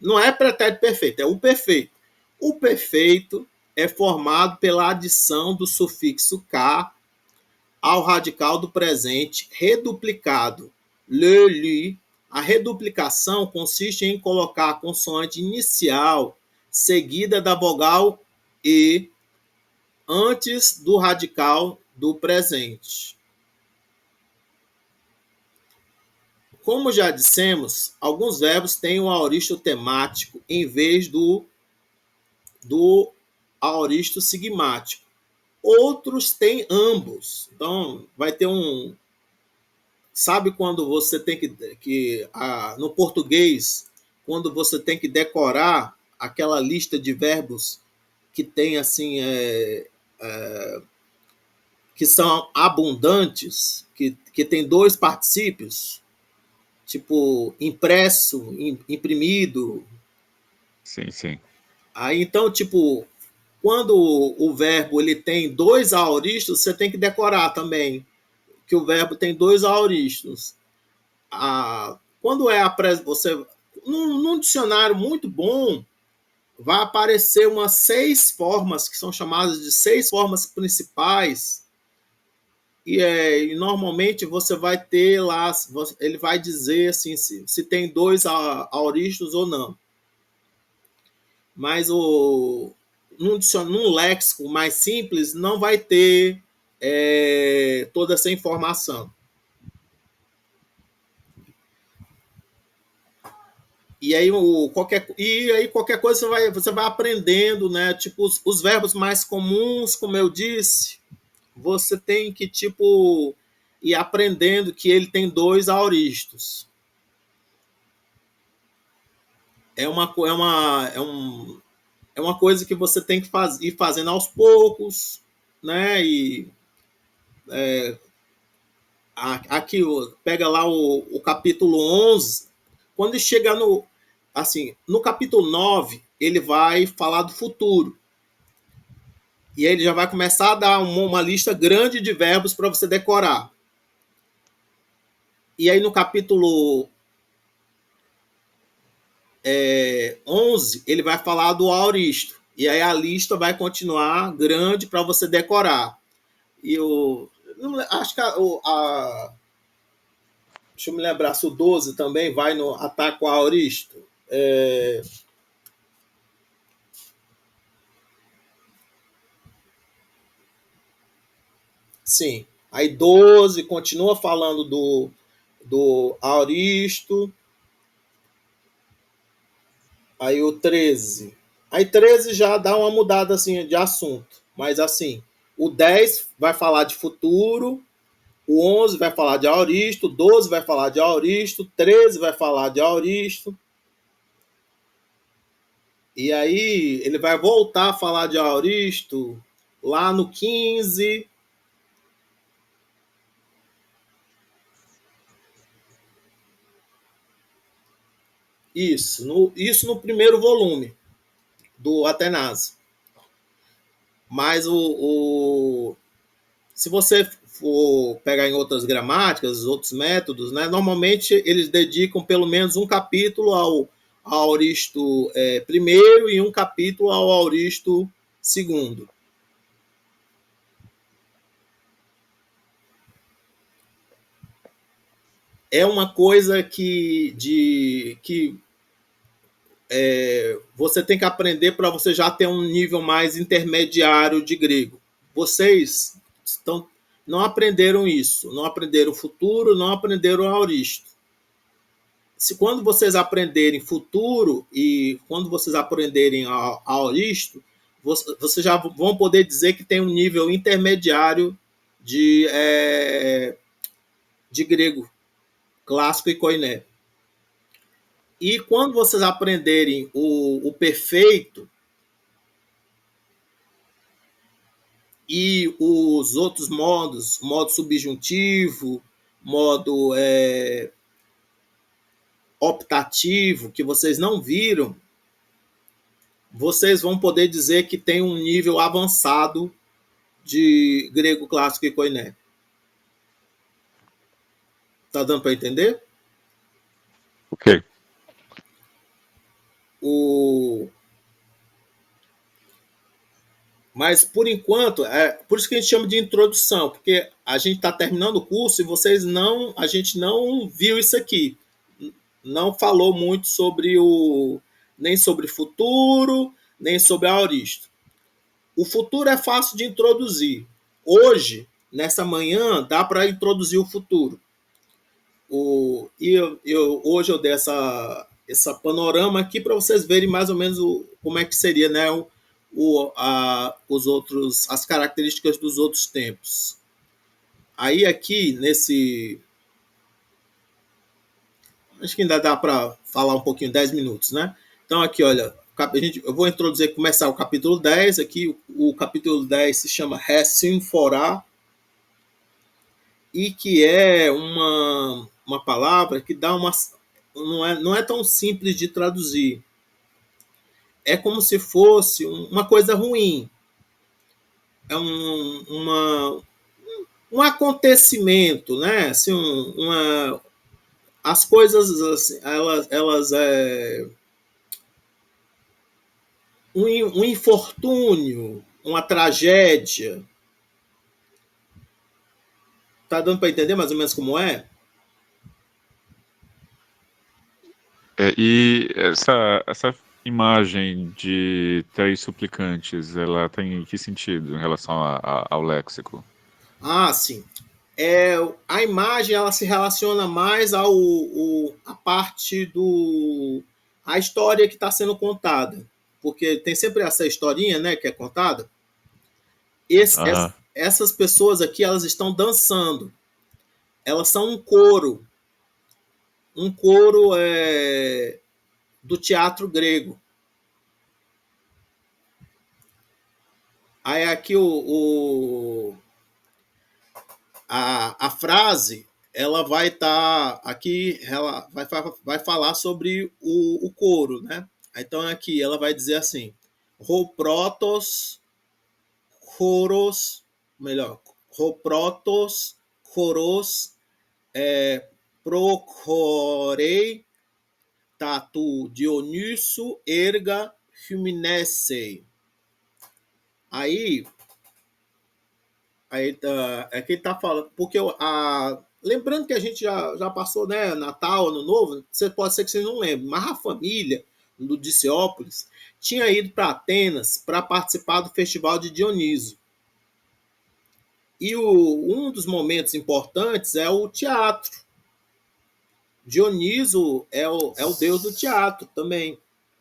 A: Não é pretérito perfeito, é o perfeito. O perfeito é formado pela adição do sufixo K ao radical do presente reduplicado. Le, lui. A reduplicação consiste em colocar a consoante inicial seguida da vogal E antes do radical do presente. Como já dissemos, alguns verbos têm o aoristo temático em vez do aoristo sigmático. Outros têm ambos. Então, vai ter um... Sabe quando você tem no português, quando você tem que decorar aquela lista de verbos que tem assim, que são abundantes, que tem dois particípios, tipo impresso, imprimido.
B: Sim, sim.
A: Aí então, tipo, quando o verbo ele tem dois aoristos, você tem que decorar também que o verbo tem dois aoristos. Quando você num dicionário muito bom, vai aparecer umas 6 formas que são chamadas de 6 formas principais. E normalmente você vai ter lá, ele vai dizer assim se tem dois aoristos ou não. Mas num léxico mais simples não vai ter toda essa informação. E aí, qualquer coisa você vai aprendendo, né? Tipo, os verbos mais comuns, como eu disse, você tem que, tipo, ir aprendendo que ele tem dois aoristos. É uma coisa que você tem que ir fazendo aos poucos, né? Aqui, pega lá o capítulo 11, quando chega no capítulo 9, ele vai falar do futuro. E aí ele já vai começar a dar uma lista grande de verbos para você decorar. E aí no capítulo 11, ele vai falar do aoristo. E aí a lista vai continuar grande para você decorar. E acho que deixa eu me lembrar se o 12 também vai no ataque ao aoristo. Sim. Aí 12 continua falando do aoristo. Aí o 13. Aí 13 já dá uma mudada assim de assunto. Mas assim, o 10 vai falar de futuro, o 11 vai falar de aoristo, o 12 vai falar de aoristo, o 13 vai falar de aoristo. E aí ele vai voltar a falar de aoristo lá no 15. Isso no primeiro volume do Atenas. Mas se você for pegar em outras gramáticas, outros métodos, né, normalmente eles dedicam pelo menos um capítulo ao aoristo primeiro e um capítulo ao aoristo segundo. É uma coisa que você tem que aprender para você já ter um nível mais intermediário de grego. Vocês não aprenderam isso, não aprenderam o futuro, não aprenderam o aoristo. Quando vocês aprenderem futuro e quando vocês aprenderem aoristo, vocês já vão poder dizer que tem um nível intermediário de grego clássico e koiné. E quando vocês aprenderem o perfeito e os outros modos, modo subjuntivo, modo optativo, que vocês não viram, vocês vão poder dizer que tem um nível avançado de grego clássico e koiné. Tá dando para entender?
B: Ok.
A: Mas, por enquanto, por isso que a gente chama de introdução, porque a gente está terminando o curso e a gente não viu isso aqui. Não falou muito nem sobre futuro, nem sobre a Aoristo. O futuro é fácil de introduzir. Hoje, nessa manhã, dá para introduzir o futuro. Hoje eu dei essa panorama aqui para vocês verem mais ou menos como é que seria, né, as características dos outros tempos. Aí aqui nesse, acho que ainda dá para falar um pouquinho, 10 minutos, né? Então aqui, olha, eu vou introduzir, começar o capítulo 10, aqui o capítulo 10 se chama Ressinforá, e que é uma palavra que dá uma, não é tão simples de traduzir. É como se fosse uma coisa ruim. É um acontecimento, né? Assim, as coisas, assim, elas um infortúnio, uma tragédia. Tá dando para entender mais ou menos como é?
B: E essa imagem de 3 suplicantes, ela tem que sentido em relação ao léxico?
A: Ah, sim. A imagem ela se relaciona mais a parte a história que está sendo contada, porque tem sempre essa historinha, né, que é contada.
B: Aham.
A: Essas pessoas aqui elas estão dançando, elas são um coro do teatro grego. Aí aqui a frase ela vai estar aqui, ela vai falar sobre o coro, né? Então aqui ela vai dizer assim: Roprotos, choros, melhor, Roprotos, choros, procurei tatu Dioniso erga huminescei. Aí é que ele tá falando, porque lembrando que a gente já passou, né, Natal, Ano Novo, pode ser que vocês não lembrem, mas a família do Diciópolis tinha ido para Atenas para participar do festival de Dioniso. E um dos momentos importantes é o teatro. Dioniso é o deus do teatro também.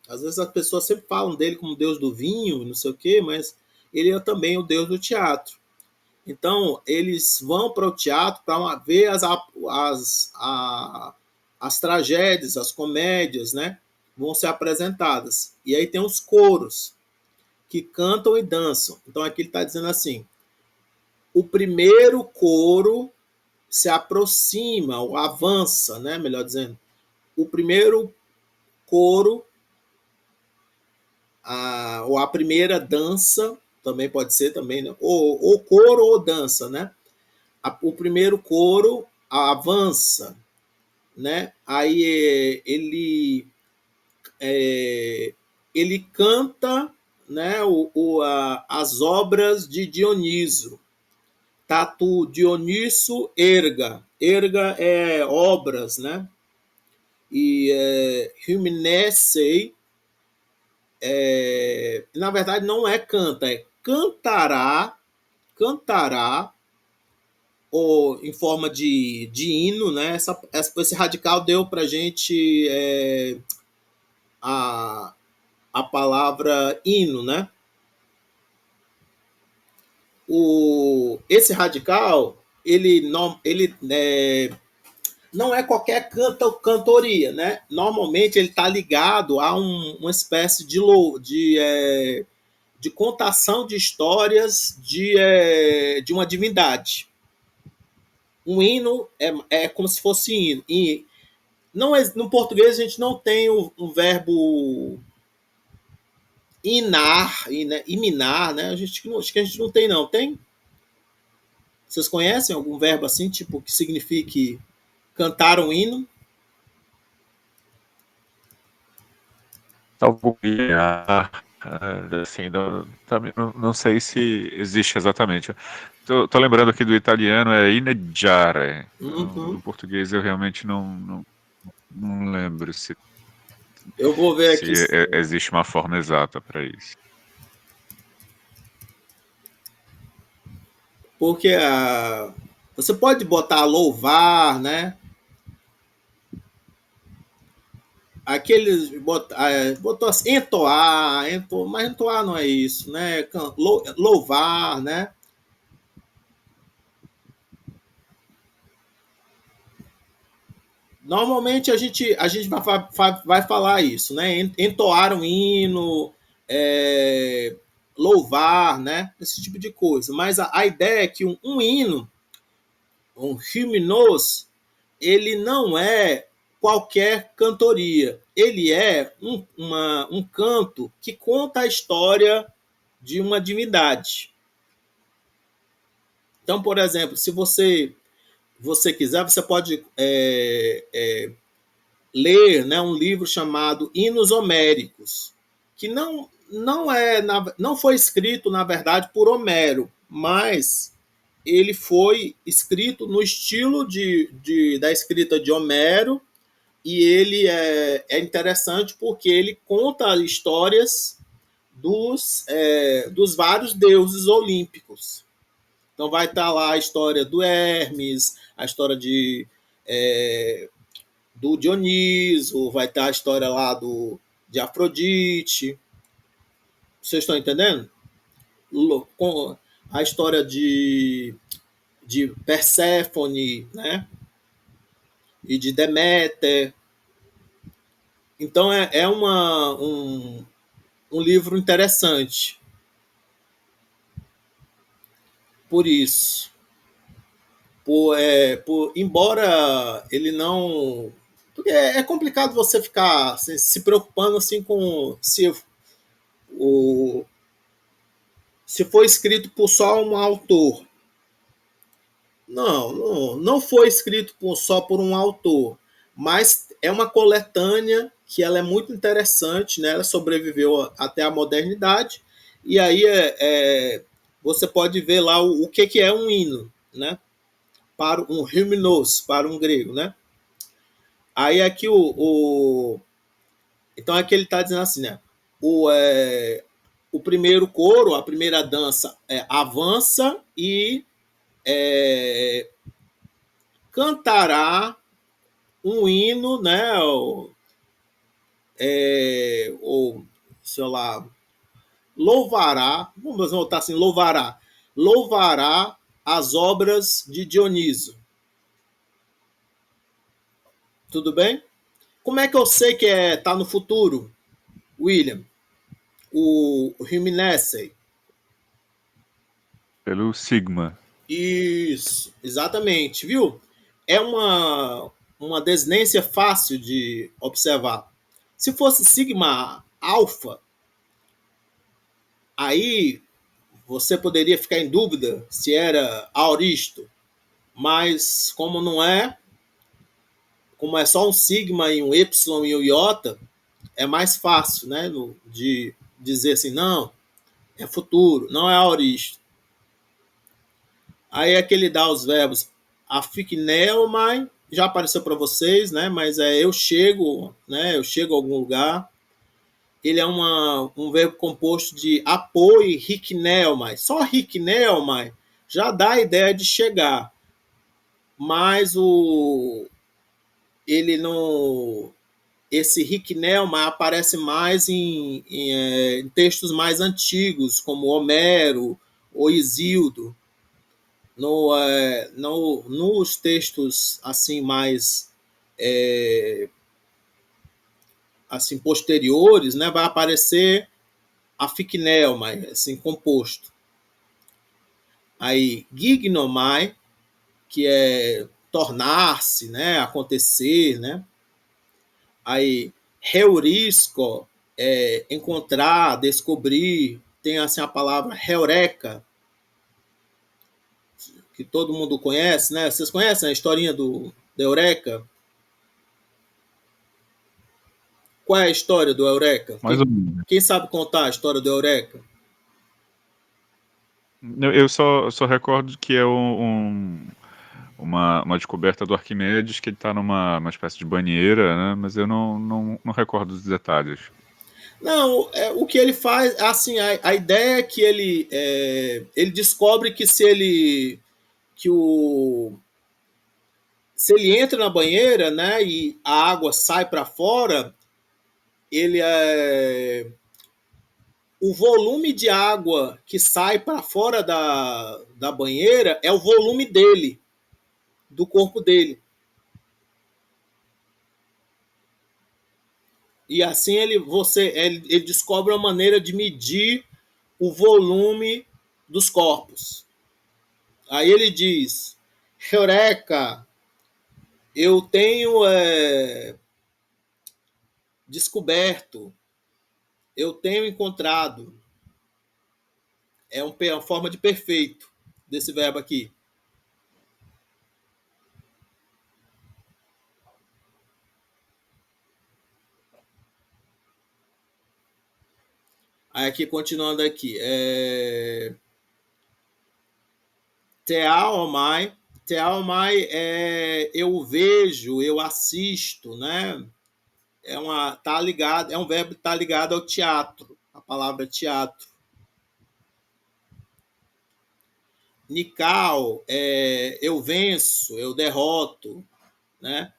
A: Às vezes as pessoas sempre falam dele como deus do vinho, não sei o quê, mas ele é também o deus do teatro. Então, eles vão para o teatro para ver as tragédias, as comédias, né? Vão ser apresentadas. E aí tem os coros, que cantam e dançam. Então, aqui ele está dizendo assim: o primeiro coro se aproxima, ou avança, né? Melhor dizendo. O primeiro coro, ou a primeira dança, também pode ser também, né? Ou coro ou dança, né? O primeiro coro avança, né? Aí ele canta, né? As obras de Dioniso. Tatu Dioniso erga. Erga é obras, né? E Huminescei, na verdade não é canta, é cantará ou em forma de hino, né? Esse radical deu para a gente a, a palavra hino, né? Esse radical, não é qualquer cantoria, né? Normalmente ele está ligado a uma espécie de contação de histórias de uma divindade. Um hino é como se fosse hino. E não é, no português a gente não tem o verbo iminar, né? Acho que a gente não tem, não. Tem? Vocês conhecem algum verbo assim, tipo, que signifique cantar um hino?
B: Talvez, assim, também não sei se existe exatamente. Tô lembrando aqui do italiano, é inneggiare. No
A: Uhum.
B: português eu realmente não lembro se
A: Eu vou ver
B: se
A: aqui.
B: existe uma forma exata para isso.
A: Porque você pode botar louvar, né? Aqueles botou assim, mas entoar não é isso, né? Louvar, né? Normalmente a gente vai falar isso, né? Entoar um hino, é, louvar, né? Esse tipo de coisa. Mas a ideia é que um hino, um hymnos, ele não é qualquer cantoria. Ele é um canto que conta a história de uma divindade. Então, por exemplo, se você quiser, você pode ler, né, um livro chamado Hinos Homéricos, que não foi escrito, na verdade, por Homero, mas ele foi escrito no estilo da escrita de Homero, e ele é interessante porque ele conta histórias dos vários deuses olímpicos. Então vai estar lá a história do Hermes, a história do Dioniso, vai estar a história lá de Afrodite. Vocês estão entendendo? Com a história de Perséfone, né? E de Deméter. Então é um livro interessante. Por isso. Embora ele não. Porque é complicado você ficar se preocupando assim com o, se foi escrito por só um autor. Não foi escrito só por um autor, mas é uma coletânea que ela é muito interessante, né? Ela sobreviveu até a modernidade, e aí você pode ver lá o que é um hino, né? Para um hymnos, para um grego, né? Aí aqui então aqui ele está dizendo assim, né? O primeiro coro, a primeira dança avança e é, cantará um hino, né? Ou sei lá, louvará, vamos voltar assim, louvará as obras de Dioniso. Tudo bem? Como é que eu sei que tá no futuro, William? O Hymnesse.
B: Pelo sigma.
A: Isso, exatamente, viu? É uma desinência fácil de observar. Se fosse sigma alfa, aí você poderia ficar em dúvida se era auristo, mas como é só um sigma e um y e um iota, é mais fácil, né, de dizer assim, não, é futuro, não é auristo. Aí é que ele dá os verbos afikneomai, já apareceu para vocês, né? Mas eu chego, né? Eu chego a algum lugar. Ele é um verbo composto de apo e hikneomai. Só hikneomai já dá a ideia de chegar, mas ele não. Esse hikneomai aparece mais em textos mais antigos, como Homero ou Isíodo. Nos textos assim mais assim posteriores, né, vai aparecer a ficneomai, assim composto. Aí gignomai, que é tornar-se, né, acontecer, né? Aí heurisco, encontrar, descobrir. Tem assim a palavra heureka, que todo mundo conhece, né? Vocês conhecem a historinha da Eureka? Qual é a história do Eureka?
B: Mais ou menos.
A: Quem sabe contar a história do Eureka?
B: Eu só recordo que é uma descoberta do Arquimedes que ele está numa espécie de banheira, né? Mas eu não recordo dos detalhes.
A: Não, o que ele faz, assim, a ideia é que ele descobre que se ele entra na banheira, né, e a água sai para fora, ele o volume de água que sai para fora da banheira é o volume dele, do corpo dele. E assim ele descobre uma maneira de medir o volume dos corpos. Aí ele diz: Eureka, eu tenho descoberto, eu tenho encontrado. É uma forma de perfeito desse verbo aqui. Aí aqui, continuando aqui. Teaomai. Teaomai é eu vejo, eu assisto, né? É um verbo que está ligado ao teatro, a palavra teatro. Nikao é eu venço, eu derroto, né?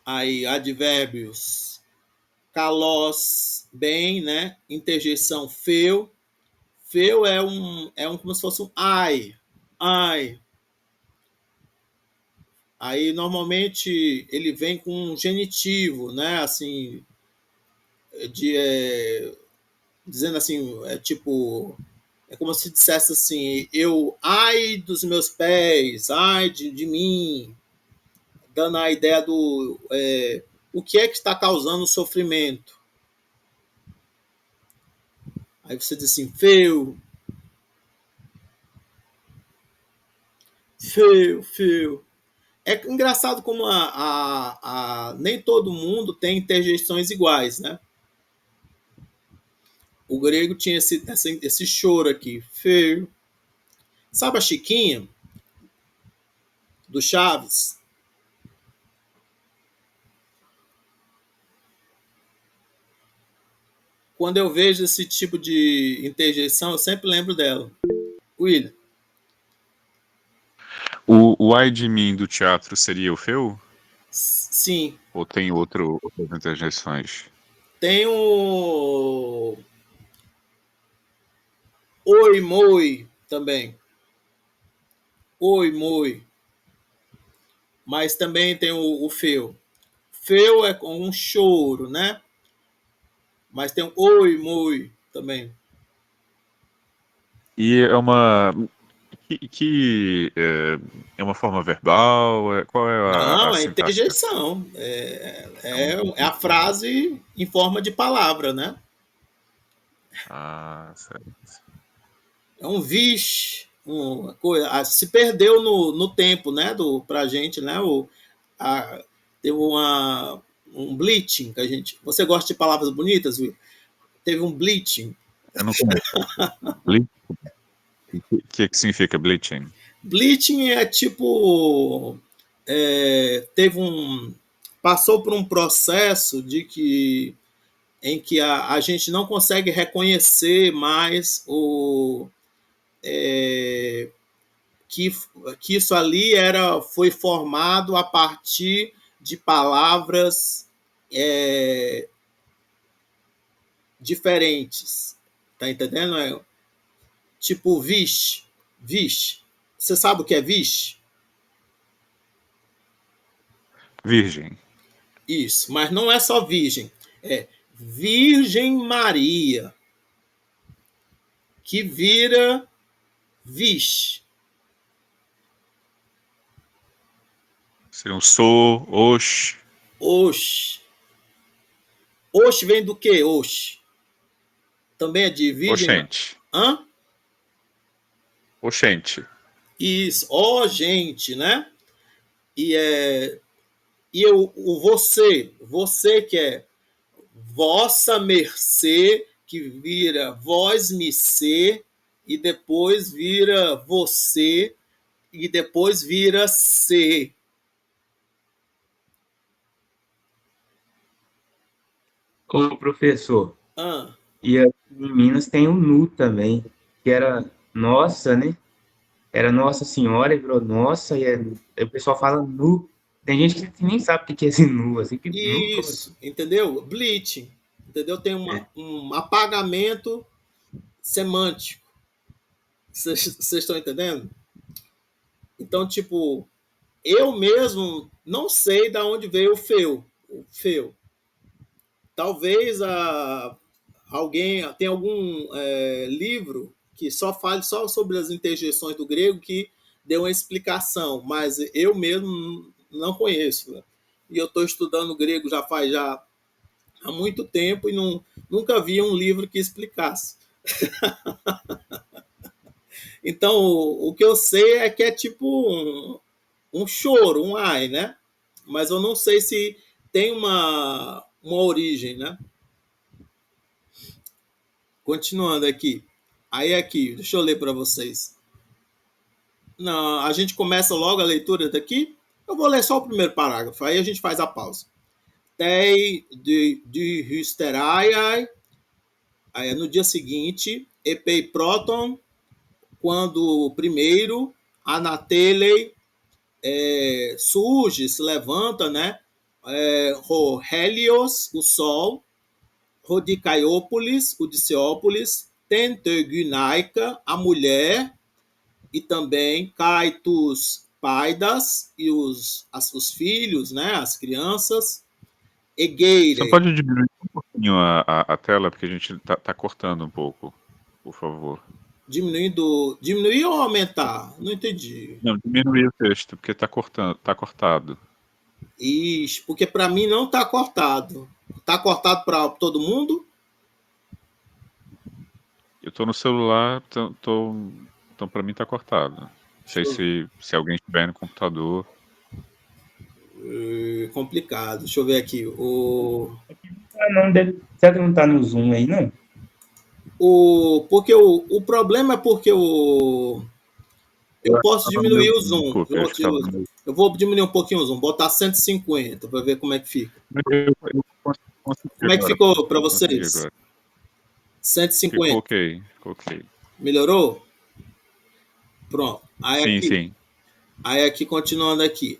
A: Aí, advérbios. Kalos, bem, né? Interjeição feu. Feu é um como se fosse um ai. Ai. Aí, normalmente, ele vem com um genitivo, né? Assim, de, dizendo assim, tipo, é como se dissesse assim, ai dos meus pés, ai de mim, dando a ideia do o que é que está causando o sofrimento. Aí você diz assim, feio, feio, feio. É engraçado como nem todo mundo tem interjeições iguais, né? O grego tinha esse choro aqui, feio. Sabe a Chiquinha, do Chaves? Quando eu vejo esse tipo de interjeição, eu sempre lembro dela. William.
B: O ai de mim do teatro seria o Feu?
A: Sim.
B: Ou tem outras interjeições?
A: Tem o Oi Moi também. Oi Moi. Mas também tem o Feu. Feu é com um choro, né? Mas tem o Oi Moi também.
B: E é uma. É uma forma verbal? Qual é a
A: Não, é
B: sintaxe?
A: interjeição.
B: É uma
A: É a
B: interjeição.
A: frase em forma de palavra, né?
B: Ah, certo.
A: É um vixe, uma coisa, se perdeu no tempo, né, pra gente, né, teve um bleaching que a gente, você gosta de palavras bonitas, Will? Teve um bleaching.
B: Eu não conheço. O que significa bleaching?
A: Bleaching é tipo, teve passou por um processo em que a gente não consegue reconhecer mais é, que, que isso ali foi formado a partir de palavras diferentes. Tá entendendo? Tipo vixe. Vixe. Você sabe o que é vixe?
B: Virgem.
A: Isso. Mas não é só virgem. É Virgem Maria. Que vira vixe.
B: Seria um so, osh,
A: Oxe. Oxe vem do quê? Oxe. Também é de virgem?
B: oxente.
A: Hã?
B: Oxente.
A: Isso. Ó, gente, né? E o você que é vossa mercê, que vira vós me ser, e depois vira você, e depois vira C.
C: Ô, professor,
A: Ah,
C: e aqui em Minas tem o Nu também, que era nossa, né? Era Nossa Senhora e virou nossa, aí o pessoal fala nu. Tem gente que nem sabe o que que é esse nu, assim, que nu, como assim?
A: isso, entendeu? Bleaching, entendeu? Tem
C: É.
A: um apagamento semântico. Vocês estão entendendo? Então, tipo, eu mesmo não sei de onde veio o feu. O feu. Talvez alguém tem algum livro que só fale só sobre as interjeições do grego que deu uma explicação, mas eu mesmo não conheço. Né? E eu estou estudando grego já há muito tempo e nunca vi um livro que explicasse. Então, o que eu sei é que é tipo um choro, um ai, né? Mas eu não sei se tem uma origem, né? Continuando aqui. Aí aqui, deixa eu ler para vocês. Não, a gente começa logo a leitura daqui. Eu vou ler só o primeiro parágrafo, aí a gente faz a pausa. Tei de hysteraiai, aí no dia seguinte, epei proton, quando primeiro, anatelei, surge, se levanta, né? O Helios, o Sol, Rodicaiópolis, o Diceópolis, Tentegunaica, a mulher, e também Caitus Paidas e os filhos, né, as crianças,
B: Só
A: Egeire,
B: pode diminuir um pouquinho a tela, porque a gente tá cortando um pouco, por favor.
A: diminuir ou aumentar? Não entendi.
B: Não, diminuir o texto, porque tá cortado.
A: Ixi, porque para mim não está cortado. Está cortado para todo mundo?
B: Eu tô no celular, então pra mim tá cortado. Não sei
A: Deixa eu,
B: se alguém estiver no computador.
A: complicado. Deixa eu ver aqui.
C: Ah, não, deve, será que não tá no Zoom aí, não?
A: Porque o problema é porque eu
B: Eu acho que
A: posso
B: tava no meu
A: diminuir o
B: Zoom,
A: zoom.
B: desculpa, eu acho que tava no meu
A: Eu vou diminuir um pouquinho o zoom, botar 150 para ver como é que fica.
B: Eu consegui
A: Como é que
B: agora,
A: ficou para
B: consegui
A: vocês?
B: agora. Ficou
A: 150.
B: ok, ficou ok.
A: Melhorou? Pronto.
B: Sim, sim.
A: Aí aqui continuando aqui.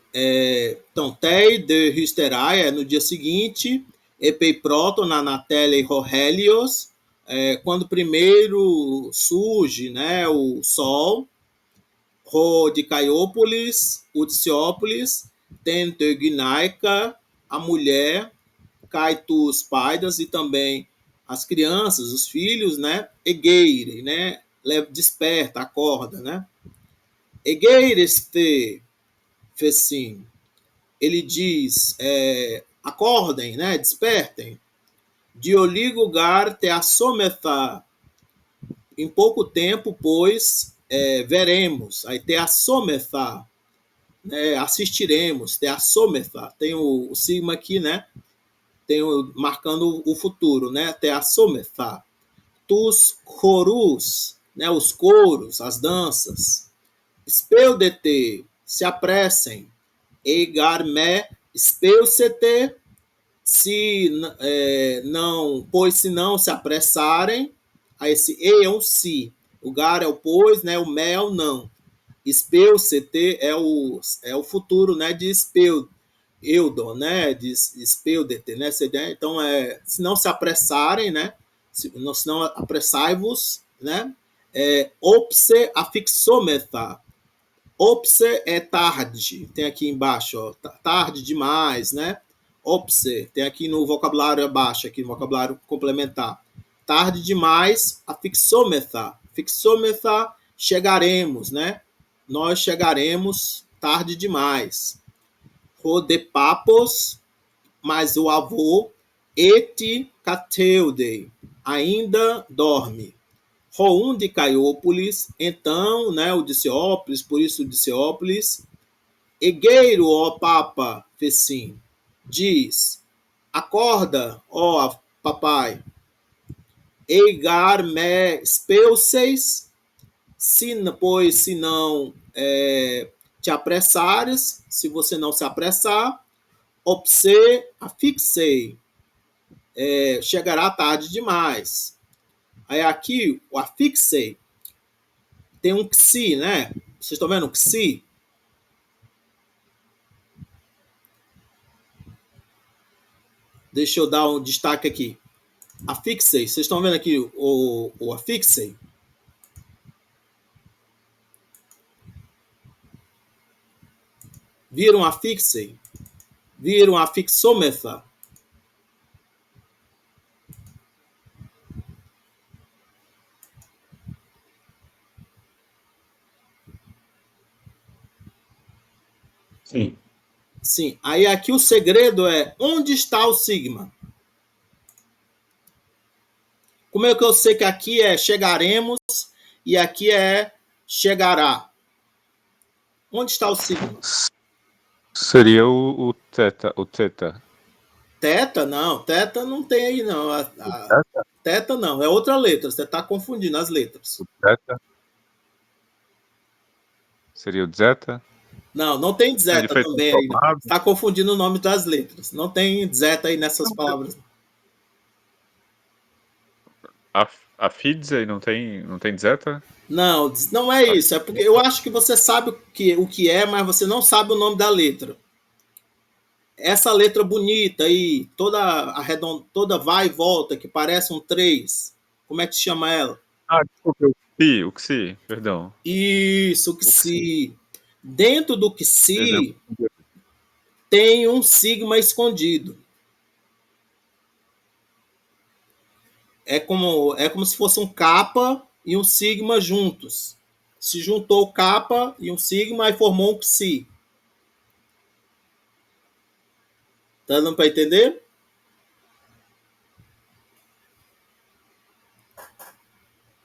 A: Então, Tei de Hysterai é no dia seguinte, Epei Proto na Tele Rohelios, quando primeiro surge, né, o Sol, Ro de Caiópolis, Udiciópolis, Tentegnaica, a mulher, Caitus Paidas e também as crianças, os filhos, né? Egeire, né? Desperta, acorda, né? Egeireste, Fecim. Ele diz, acordem, né? Despertem. Dioligo-gar te assometha. Em pouco tempo, pois, veremos. Aí te assometha, né? Assistiremos, te assometha. Tem o sigma aqui, né? Tem marcando o futuro, né? Te assometha. Tus chorus, né? Os coros, as danças. Speudete, se apressem. Egarme, speusete, se não, pois se não se apressarem, aí esse e é um se, o gar é o pois, né? O me é o não. Speusete é o futuro, né? De speu, eudon, né? De speudete, né? Então, se não se apressarem, né? Se não apressai-vos, né? Opse afixometa. Opse é tarde, tem aqui embaixo, ó, tarde demais, né? Opse, tem aqui no vocabulário abaixo, aqui no vocabulário complementar. Tarde demais, afixômetha. Fixômetha, chegaremos, né? Nós chegaremos tarde demais. Rodepapos, mas o avô, eti cateude, ainda dorme. Roum de Caiópolis, então, né, o Diceópolis, por isso o Diceópolis, Egueiro, ó Papa, Fecim, diz, acorda, ó papai, Eigar me speuseis, pois se não te apressares, se você não se apressar, obse, afixei, chegará tarde demais. Aí aqui, o afixei, tem um xi, né? Vocês estão vendo o xi? Deixa eu dar um destaque aqui. Afixei, vocês estão vendo aqui o afixei? Viram afixei? Viram afixômetro?
C: Sim.
A: Sim. Aí aqui o segredo é onde está o sigma? Como é que eu sei que aqui é chegaremos e aqui é chegará? Onde está o sigma?
B: Seria o teta, o teta.
A: Teta? Não, teta não tem aí não. Teta não, é outra letra. Você está confundindo as letras.
B: O teta? Seria o zeta?
A: Não, não tem
B: Não, ele
A: zeta
B: fez
A: também aí.
B: tomado.
A: Está confundindo o nome das letras. Não tem zeta aí nessas palavras.
B: A Fidzey não tem zeta?
A: Não, não é isso. É porque eu acho que você sabe o que é, mas você não sabe o nome da letra. Essa letra bonita aí, toda arredondada, toda vai e volta, que parece um 3. Como é que se chama ela?
B: Ah, desculpa, o Xi, perdão.
A: Isso, o
B: O Xi.
A: Xi. Dentro do
B: Perdão.
A: Xi tem um sigma escondido. É como se fosse um kappa e um sigma juntos. Se juntou o kappa e um sigma e formou um Xi. Tá dando para entender?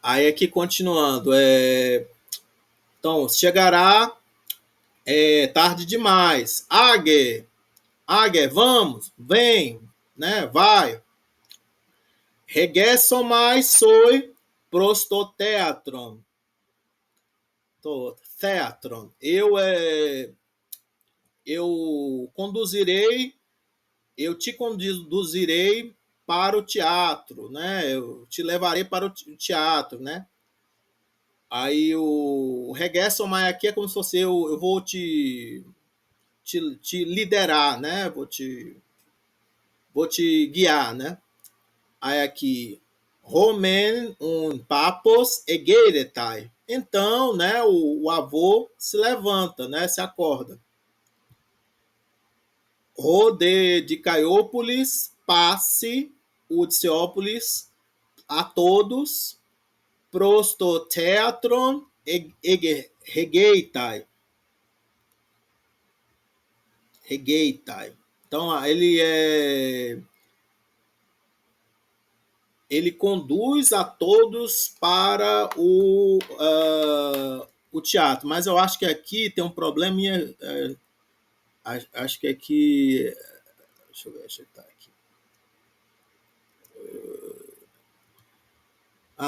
A: Aí aqui continuando, então chegará tarde demais. Águia, vamos, vem, né? Vai. Regessomai soi prostoteatron. Theatron. Eu conduzirei, eu te conduzirei para o teatro, né? Eu te levarei para o teatro, né? Aí o regessomai aqui é como se fosse eu vou te liderar, né? Vou te guiar, né? Aí aqui, Romen un papos egeiretai. Então, né, o avô se levanta, né, se acorda. Rode de Caiópolis, passe o Diceópolis a todos, prostoteatron regeitai. Regeitai. Então, ele conduz a todos para o teatro. Mas eu acho que aqui tem um probleminha. Acho que aqui. Deixa eu ver, deixa eu estar aqui.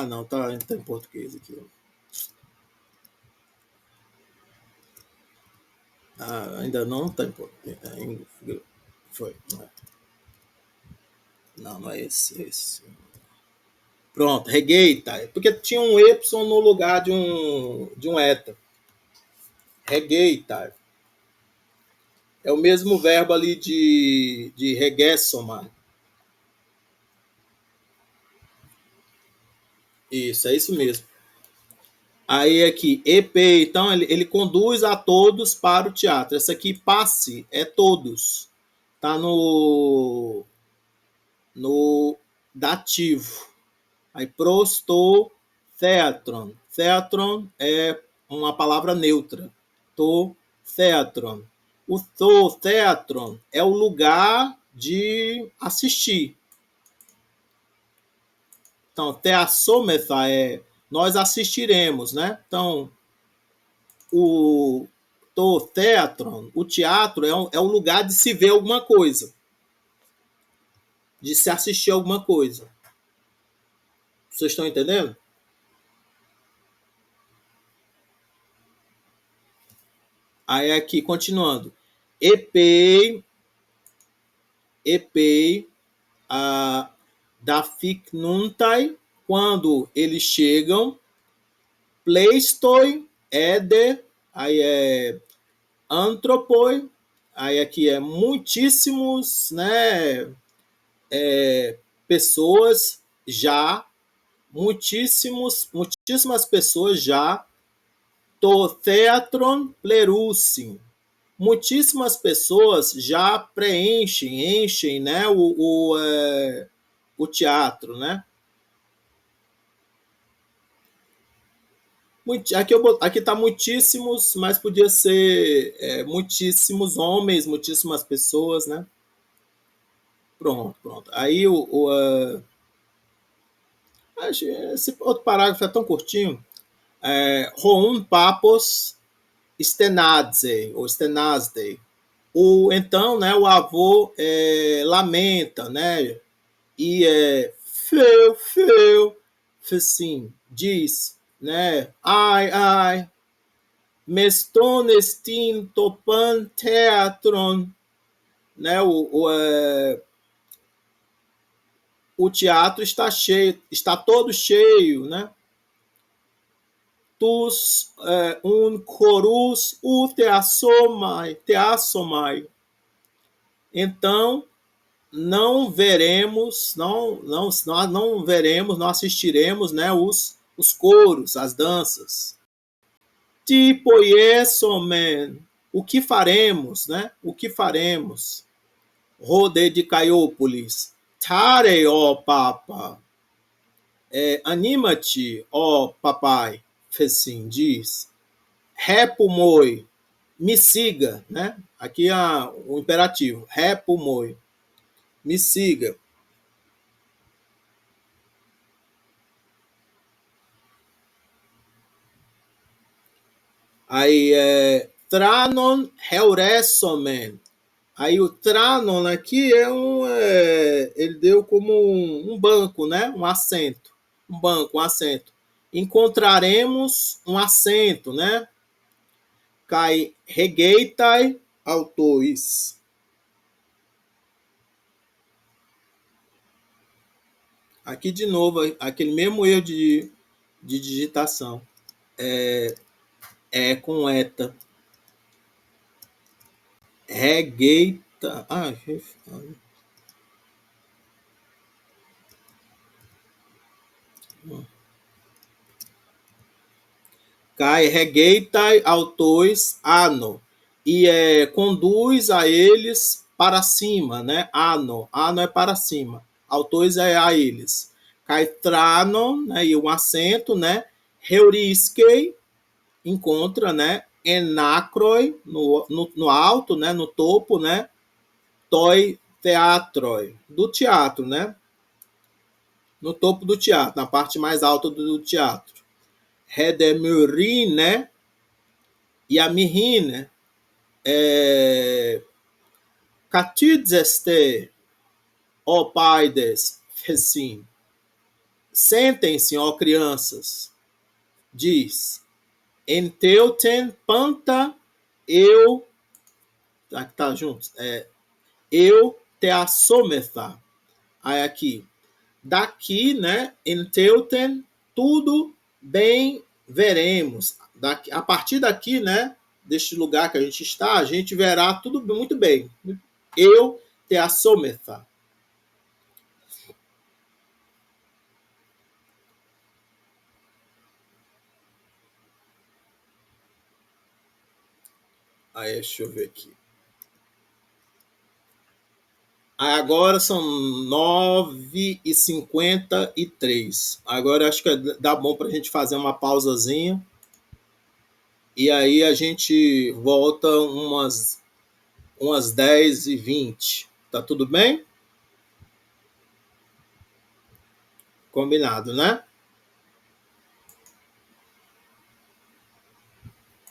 A: Não, tá em português aqui. Ainda não está em português. Foi. Não é esse. Pronto, regueita. Porque tinha um Y no lugar de um eta. Regueita. É o mesmo verbo ali de regessomai. Isso, é isso mesmo. Aí aqui, EP, então ele conduz a todos para o teatro. Essa aqui, passe, é todos. Tá no dativo. Aí prostou, theatron. Theatron é uma palavra neutra. To, theatron. O to, theatron é o lugar de assistir. Então, theassômetha nós assistiremos, né? Então, o teatron, o teatro é um lugar de se ver alguma coisa, de se assistir alguma coisa. Vocês estão entendendo? Aí aqui, continuando. Epei, da Ficnuntai, quando eles chegam. Pleistoi, Eder, aí é Antropoi, aí aqui é muitíssimos, né, pessoas já, muitíssimas pessoas já, to theatron plerussim, muitíssimas pessoas já enchem, né, o teatro, né? Aqui está muitíssimos, mas podia ser muitíssimos homens, muitíssimas pessoas, né? Pronto. Aí esse outro parágrafo é tão curtinho. Roum papos stenadze, ou stenazde. Então, né, o avô lamenta, né? E feu, assim, diz, né? Ai, meston estin topan teatron, né? O teatro está cheio, está todo cheio, né? Tus un chorus teassomai. Então não veremos, nós não veremos, não assistiremos, né, os coros, as danças. Tipo yesomen, o que faremos, né? O que faremos? Rode de Caiópolis. Tare, ó Papa. Anima-te, ó papai. Assim diz. Repumoi. Me siga, né? Aqui é o imperativo. Repumoi. Me siga. Aí Tranon heuresomen. Aí o Tranon aqui ele deu como um banco, né? Um assento. Um banco, um assento. Encontraremos um assento, né? Kai regeitai autois. Aqui de novo, aquele mesmo erro de digitação. Com eta. Regeita. Kai regeitai autois ano. E conduz a eles para cima, né? Ano é para cima. Autois é a eles. Kai tranon, né? E um acento, né? Heuriskei, encontra, né? Enacroi, no alto, né? No topo, né? Toi teatroi, do teatro, né? No topo do teatro, na parte mais alta do teatro. Redemurin, né? E a mirin, né? Catideste, ó paides, assim, sentem-se, ó crianças, diz, enteuten panta, eu, tá junto, eu te assometha. Aí aqui, daqui, né, enteuten, tudo bem veremos. A partir daqui, né, deste lugar que a gente está, a gente verá tudo muito bem. Eu te assometha. Aí, deixa eu ver aqui. Agora são 9h53. Agora acho que dá bom para a gente fazer uma pausazinha. E aí a gente volta umas 10h20. Tá tudo bem? Combinado, né?